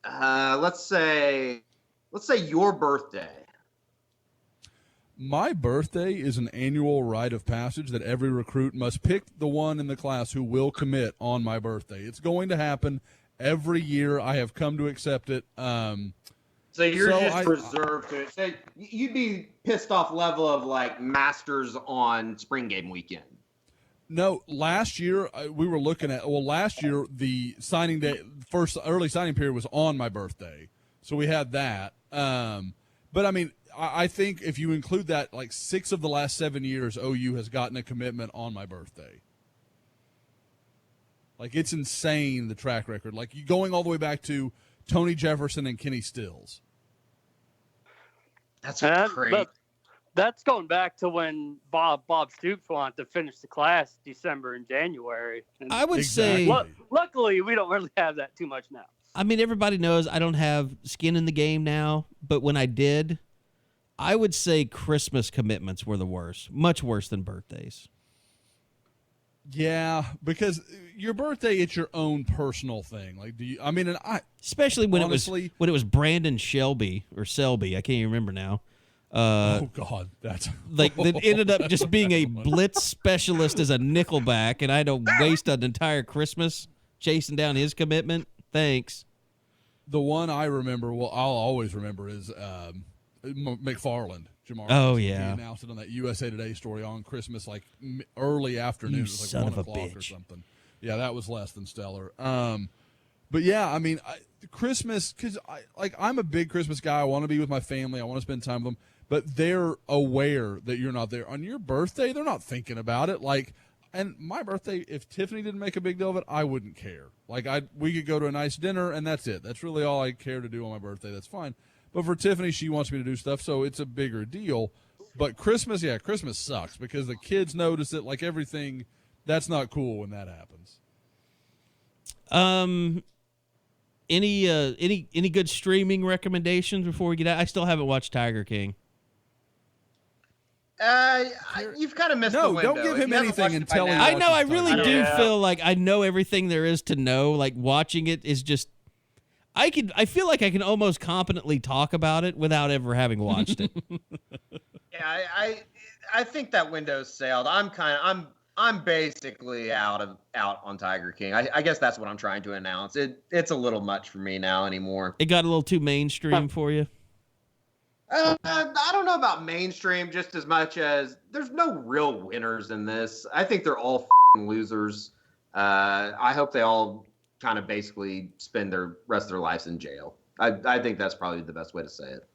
let's say your birthday? My birthday is an annual rite of passage that every recruit must pick the one in the class who will commit on my birthday. It's going to happen every year. I have come to accept it. So you're reserved to it. So you'd be pissed off level of like Masters on spring game weekend. No, last year we were looking at. Well, last year the signing day, first early signing period was on my birthday, so we had that. But I mean, I think if you include that, like 6 of the last 7 years, OU has gotten a commitment on my birthday. Like, it's insane, the track record. Like, you going all the way back to Tony Jefferson and Kenny Stills. That's crazy. That's going back to when Bob Stoops wanted to finish the class December and January. And I would say, luckily, we don't really have that too much now. I mean, everybody knows I don't have skin in the game now, but when I did, I would say Christmas commitments were the worst, much worse than birthdays. Yeah, because your birthday, it's your own personal thing. Like, especially when honestly, it was Brandon Selby, I can't even remember now. Oh God, that's like that ended up just being a blitz specialist as a nickelback, and I had to waste an entire Christmas chasing down his commitment. Thanks. The one I remember, I'll always remember is McFarland. Jamar. Oh, yeah. He announced it on that USA Today story on Christmas, like early afternoon. You it was like son 1 of a o'clock bitch. or something. Yeah, that was less than stellar. But yeah, I mean, Christmas, because I'm a big Christmas guy. I want to be with my family. I want to spend time with them. But they're aware that you're not there. On your birthday, they're not thinking about it. Like, and my birthday, if Tiffany didn't make a big deal of it, I wouldn't care. Like, we could go to a nice dinner, and that's it. That's really all I care to do on my birthday. That's fine. But for Tiffany, she wants me to do stuff, so it's a bigger deal. But Christmas, yeah, Christmas sucks because the kids notice it. Like everything, that's not cool when that happens. Any good streaming recommendations before we get out? I still haven't watched Tiger King. You've kind of missed the window. Don't give him anything until he I know. I really Tiger. do Yeah. feel like I know everything there is to know. Like watching it is just. I feel like I can almost competently talk about it without ever having watched it. Yeah, I think that window's sailed. I'm basically out on Tiger King. I guess that's what I'm trying to announce. It's a little much for me now anymore. It got a little too mainstream for you. I don't know about mainstream just as much as there's no real winners in this. I think they're all losers. I hope they all kind of basically spend the rest of their lives in jail. I think that's probably the best way to say it.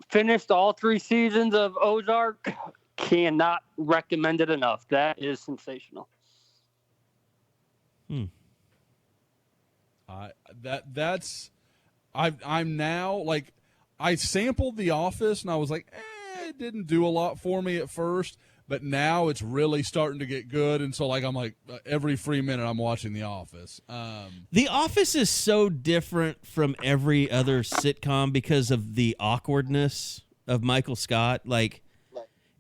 Finished all 3 seasons of Ozark. Cannot recommend it enough. That is sensational. I'm now like, I sampled The Office and I was like, it didn't do a lot for me at first, but now it's really starting to get good. And so like, I'm like every free minute I'm watching The Office. The Office is so different from every other sitcom because of the awkwardness of Michael Scott. Like,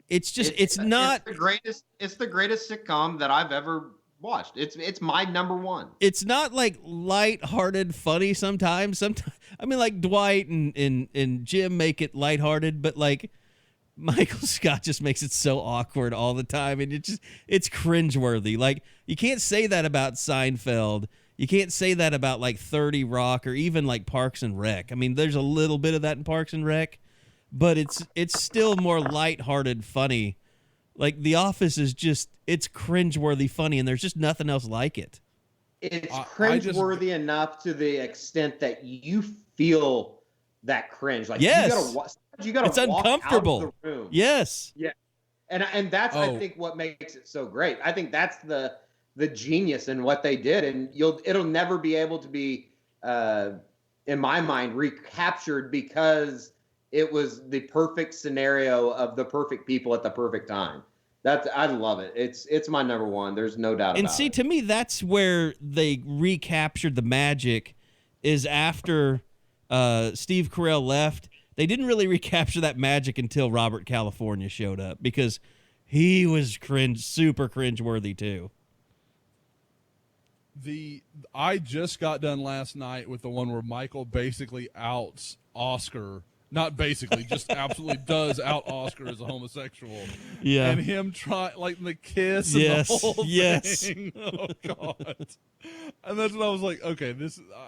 it's just it's not the greatest. It's the greatest sitcom that I've ever watched. It's my number one. It's not like lighthearted funny sometimes. I mean, like Dwight and Jim make it lighthearted, but like Michael Scott just makes it so awkward all the time, and it's cringeworthy. Like, you can't say that about Seinfeld. You can't say that about like 30 Rock or even like Parks and Rec. I mean, there's a little bit of that in Parks and Rec, but it's still more lighthearted funny. Like, The Office is just, it's cringeworthy funny, and there's just nothing else like it. It's cringeworthy enough to the extent that you feel that cringe. Like, yes. you gotta it's walk uncomfortable. out of the room. Yes. Yeah. And that's I think what makes it so great. I think that's the genius in what they did, and it'll never be able to be in my mind recaptured because it was the perfect scenario of the perfect people at the perfect time. I love it. It's my number one. There's no doubt about it. And see, to me, that's where they recaptured the magic, is after Steve Carell left. They didn't really recapture that magic until Robert California showed up, because he was super cringeworthy too. I just got done last night with the one where Michael basically outs Oscar. Not basically, just absolutely does out Oscar as a homosexual. Yeah. And him like the kiss and the whole thing. Oh, God. And that's when I was like, okay,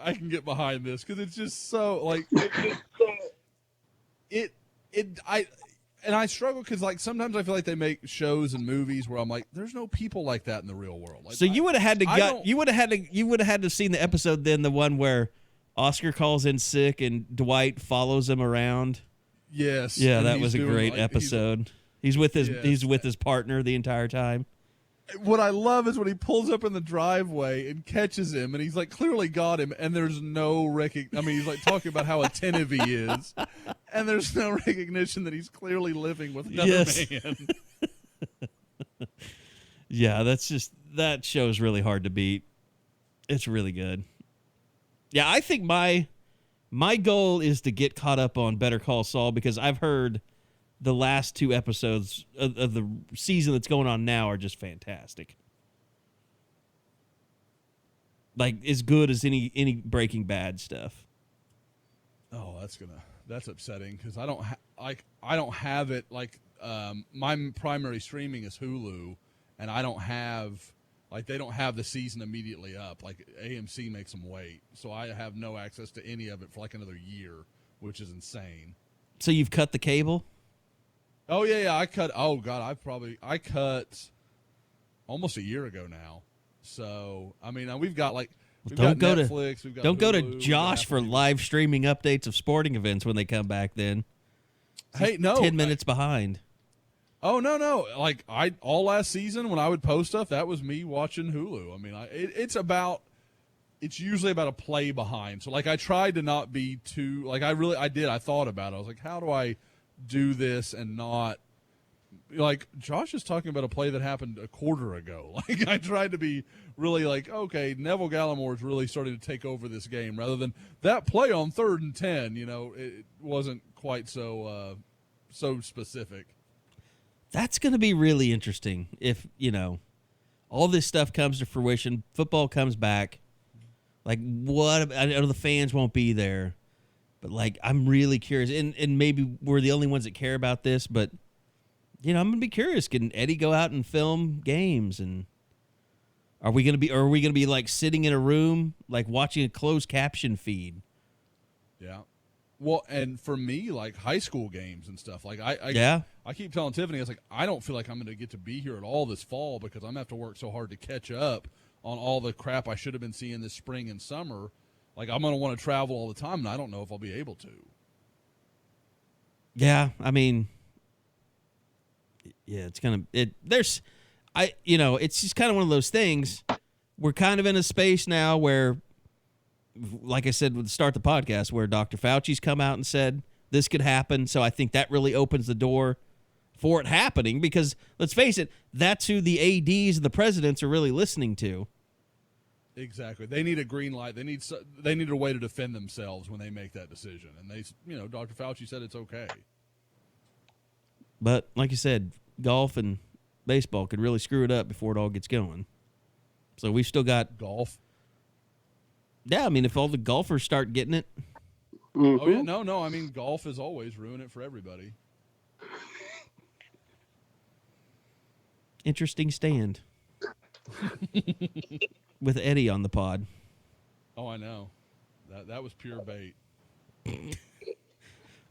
I can get behind this, because it's just so, like, I struggle because, like, sometimes I feel like they make shows and movies where I'm like, there's no people like that in the real world. Like, so you would have had to you would have had to have seen the episode then, the one where Oscar calls in sick and Dwight follows him around. Yes. Yeah, that was a great episode. He's with his partner the entire time. What I love is when he pulls up in the driveway and catches him, and he's like clearly got him, and there's no recognition. I mean, he's like talking about how attentive he is, and there's no recognition that he's clearly living with another man. Yeah, that show's really hard to beat. It's really good. Yeah, I think my goal is to get caught up on Better Call Saul, because I've heard the last 2 episodes of the season that's going on now are just fantastic. Like, as good as any Breaking Bad stuff. Oh, that's upsetting, because I don't have it. Like, my primary streaming is Hulu, and I don't have. Like, they don't have the season immediately up. Like, AMC makes them wait. So I have no access to any of it for like another year, which is insane. So you've cut the cable? Oh, yeah. I cut almost a year ago now. So, I mean, we've got got Netflix. We've got don't Hulu, go to Josh for live streaming updates of sporting events when they come back then. Hey, no. 10 minutes behind. Oh, no. Like, all last season when I would post stuff, that was me watching Hulu. I mean, it's usually about a play behind. So, like, I tried to not be too, like, I thought about it. I was like, how do I do this and not, like, Josh is talking about a play that happened a quarter ago. Like, I tried to be really like, okay, Neville Gallimore's really starting to take over this game, rather than that play on 3rd and 10, it wasn't quite so specific. That's going to be really interesting if, all this stuff comes to fruition, football comes back. Like, what? I know the fans won't be there, but, like, I'm really curious. And maybe we're the only ones that care about this, but, I'm going to be curious. Can Eddie go out and film games? And are we going to be like sitting in a room, like watching a closed caption feed? Yeah. Well, and for me, like high school games and stuff, like I keep telling Tiffany, I was like, I don't feel like I'm going to get to be here at all this fall, because I'm going to have to work so hard to catch up on all the crap I should have been seeing this spring and summer. Like, I'm going to want to travel all the time, and I don't know if I'll be able to. Yeah, I mean, yeah, it's just kind of one of those things. We're kind of in a space now where like I said, would start the podcast where Dr. Fauci's come out and said this could happen. So I think that really opens the door for it happening because, let's face it, that's who the ADs and the presidents are really listening to. Exactly. They need a green light. They need a way to defend themselves when they make that decision. And Dr. Fauci said it's okay. But like you said, golf and baseball could really screw it up before it all gets going. So we've still got golf. Yeah, I mean, if all the golfers start getting it. Mm-hmm. Oh, yeah, no. I mean, golf is always ruin it for everybody. Interesting stand. With Eddie on the pod. Oh, I know. That was pure bait.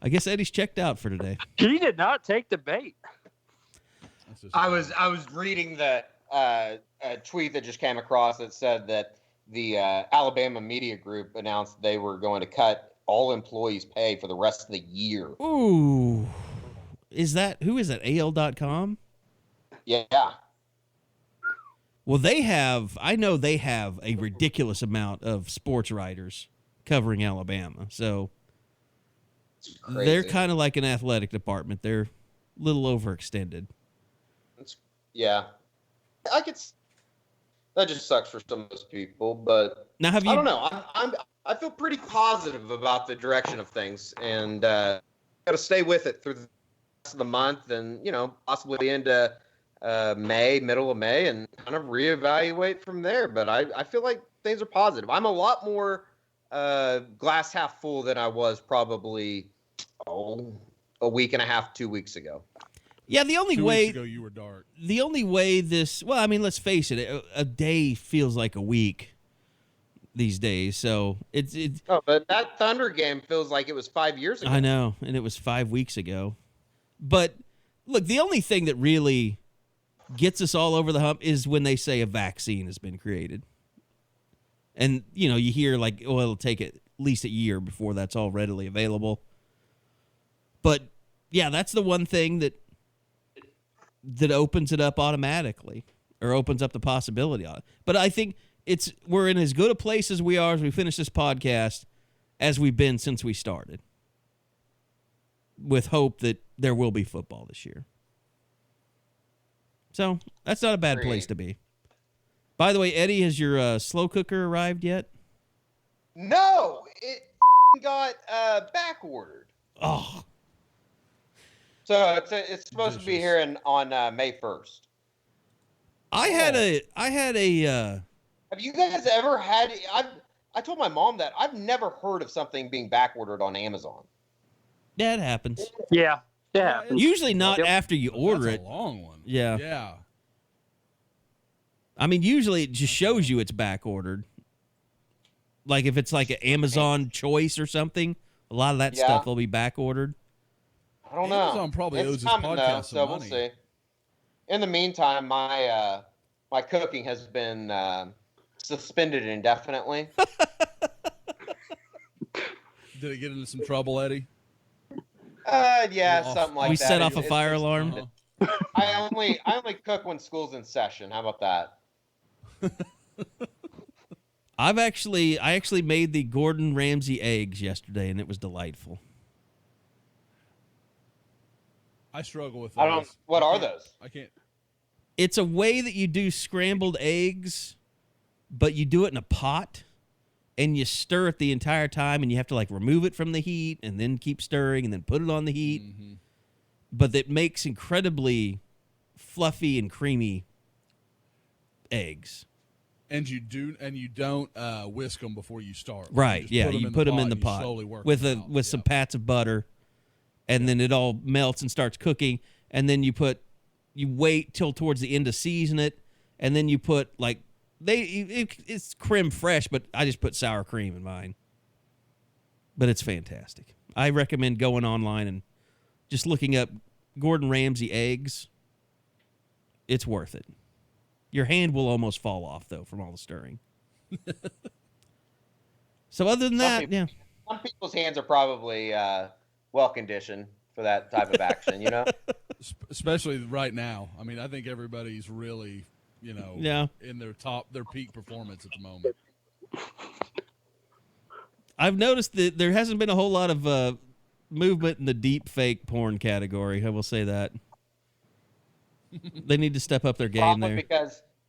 I guess Eddie's checked out for today. He did not take the bait. I was reading the a tweet that just came across that said that the Alabama Media Group announced they were going to cut all employees' pay for the rest of the year. Ooh. Who is that, AL.com? Yeah. Well, I know they have a ridiculous amount of sports writers covering Alabama. So they're kind of like an athletic department. They're a little overextended. Yeah. That just sucks for some of those people, but now I don't know. I feel pretty positive about the direction of things, and got to stay with it through the rest of the month, and possibly into middle of May, and kind of reevaluate from there. But I feel like things are positive. I'm a lot more glass half full than I was probably a week and a half, 2 weeks ago. Yeah, the only 2 way weeks ago you were dark. The only way this, well, I mean, let's face it, a day feels like a week these days. So it's. Oh, but that Thunder game feels like it was 5 years ago. I know, and it was 5 weeks ago. But look, the only thing that really gets us all over the hump is when they say a vaccine has been created. And, you hear like, oh, it'll take at least a year before that's all readily available. But, yeah, that's the one thing that opens it up automatically or opens up the possibility on it. But I think we're in as good a place as we are as we finish this podcast as we've been since we started, with hope that there will be football this year. So that's not a bad place to be. By the way, Eddie, has your slow cooker arrived yet? No, it got back ordered. Oh. So it's supposed to be here on May 1st. I had a. Have you guys ever had? I told my mom that I've never heard of something being back ordered on Amazon. Yeah, it happens. Yeah. Usually not after you order it. That's a long one. Yeah. Yeah. I mean, usually it just shows you it's back ordered. Like if it's like an Amazon choice or something, a lot of that stuff will be back ordered. I don't know. Amazon probably owes his podcast some money. We'll see. In the meantime, my cooking has been suspended indefinitely. Did it get into some trouble, Eddie? Yeah, something like that. We set off a fire alarm. I only cook when school's in session. How about that? I actually made the Gordon Ramsay eggs yesterday, and it was delightful. I struggle with those. What are those? I can't. It's a way that you do scrambled eggs, but you do it in a pot, and you stir it the entire time, and you have to like remove it from the heat, and then keep stirring, and then put it on the heat. Mm-hmm. But that makes incredibly fluffy and creamy eggs. And you don't whisk them before you start. Right? You put them in the pot with some pats of butter, and then it all melts and starts cooking. And then you wait till towards the end to season it, and then you put like it's creme fraiche, but I just put sour cream in mine. But it's fantastic. I recommend going online and just looking up Gordon Ramsay eggs. It's worth it. Your hand will almost fall off, though, from all the stirring. So other than that, some people's hands are probably well-conditioned for that type of action, Especially right now. I mean, I think everybody's really, in their peak performance at the moment. I've noticed that there hasn't been a whole lot of movement in the deep fake porn category. I will say that. They need to step up their game there.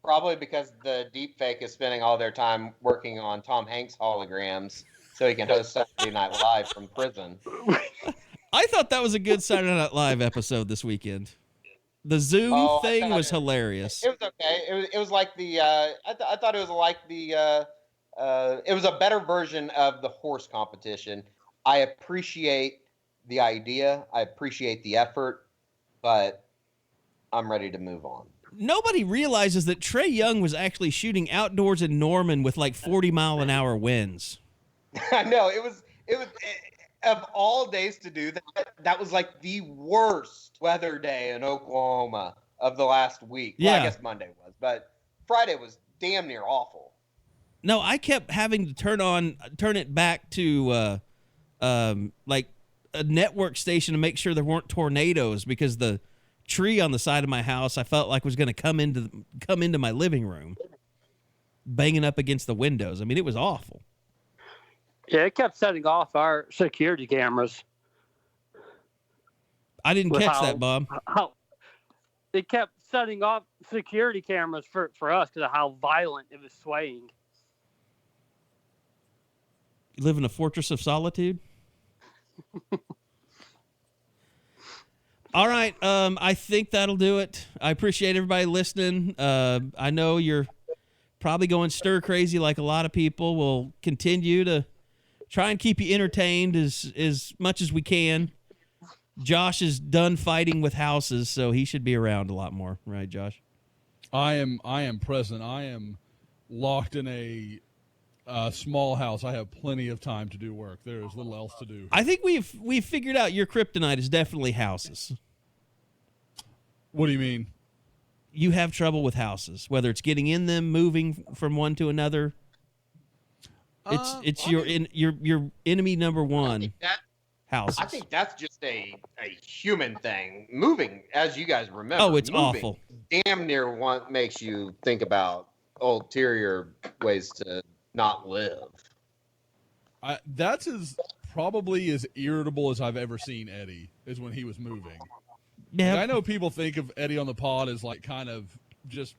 Probably because the deep fake is spending all their time working on Tom Hanks holograms so he can host Saturday Night Live from prison. I thought that was a good Saturday Night Live episode this weekend. The Zoom thing was hilarious. It was okay. It was like the I thought it was like the it was a better version of the horse competition. I appreciate the idea. I appreciate the effort, but I'm ready to move on. Nobody realizes that Trae Young was actually shooting outdoors in Norman with like 40-mile-an-hour winds. I know it was of all days to do that. That was like the worst weather day in Oklahoma of the last week. Yeah. Well, I guess Monday was, but Friday was damn near awful. No, I kept having to turn it back to like a network station to make sure there weren't tornadoes, because the tree on the side of my house I felt like was going to come into my living room, banging up against the windows. I mean, it was awful. Yeah, it kept setting off our security cameras. I didn't catch that, Bob. How it kept setting off security cameras for us because of how violent it was swaying. You live in a fortress of solitude? All right, I think that'll do it. I appreciate everybody listening. I know you're probably going stir crazy like a lot of people. We'll continue to try and keep you entertained as much as we can. Josh is done fighting with houses, so he should be around a lot more, right, Josh? I am present. I am locked in a small house. I have plenty of time to do work. There is little else to do. I think we've figured out your kryptonite is definitely houses. What do you mean? You have trouble with houses, whether it's getting in them, moving from one to another. It's your enemy number one. Houses. I think that's just a human thing. Moving, as you guys remember. Oh, it's awful. Damn near makes you think about ulterior ways to not live. That's probably as irritable as I've ever seen Eddie, is when he was moving. Yeah, I know people think of Eddie on the pod as like kind of just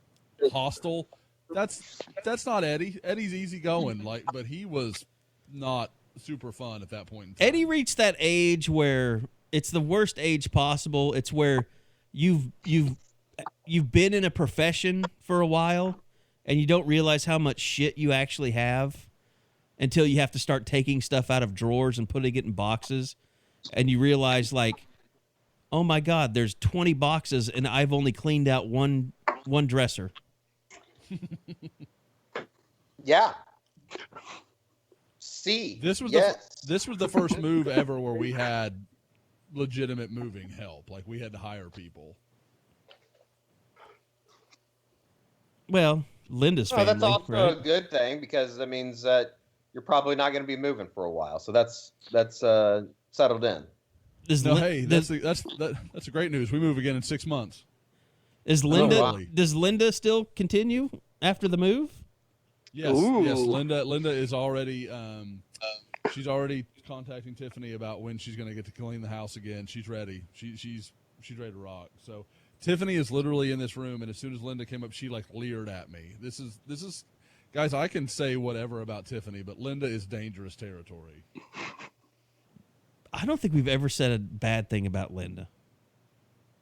hostile. That's not Eddie. Eddie's easygoing, but he was not super fun at that point in time. Eddie reached that age where it's the worst age possible. It's where you've been in a profession for a while and you don't realize how much shit you actually have until you have to start taking stuff out of drawers and putting it in boxes, and you realize, like, oh my God, there's 20 boxes and I've only cleaned out one dresser. Yeah. This was the first move ever where we had legitimate moving help. Like, we had to hire people. Well, Linda's family. That's also right? a good thing, because that means that you're probably not going to be moving for a while. So that's settled in. That's a great news. We move again in 6 months. Does Linda still continue after the move? Yes. Ooh. Yes. Linda is already. She's already contacting Tiffany about when she's going to get to clean the house again. She's ready. She's ready to rock. So Tiffany is literally in this room, and as soon as Linda came up, she like leered at me. This is, guys. I can say whatever about Tiffany, but Linda is dangerous territory. I don't think we've ever said a bad thing about Linda.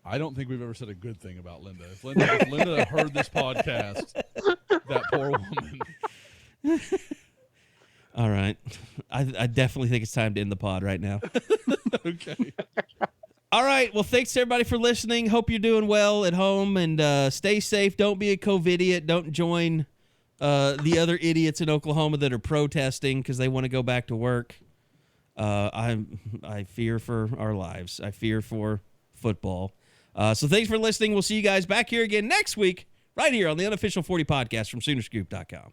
I don't think we've ever said a good thing about Linda. If Linda heard this podcast, that poor woman. All right. I definitely think it's time to end the pod right now. Okay. All right. Well, thanks everybody for listening. Hope you're doing well at home, and stay safe. Don't be a COVIDiot. Don't join the other idiots in Oklahoma that are protesting because they want to go back to work. I fear for our lives. I fear for football. So thanks for listening. We'll see you guys back here again next week, right here on the Unofficial 40 podcast from Soonerscoop.com.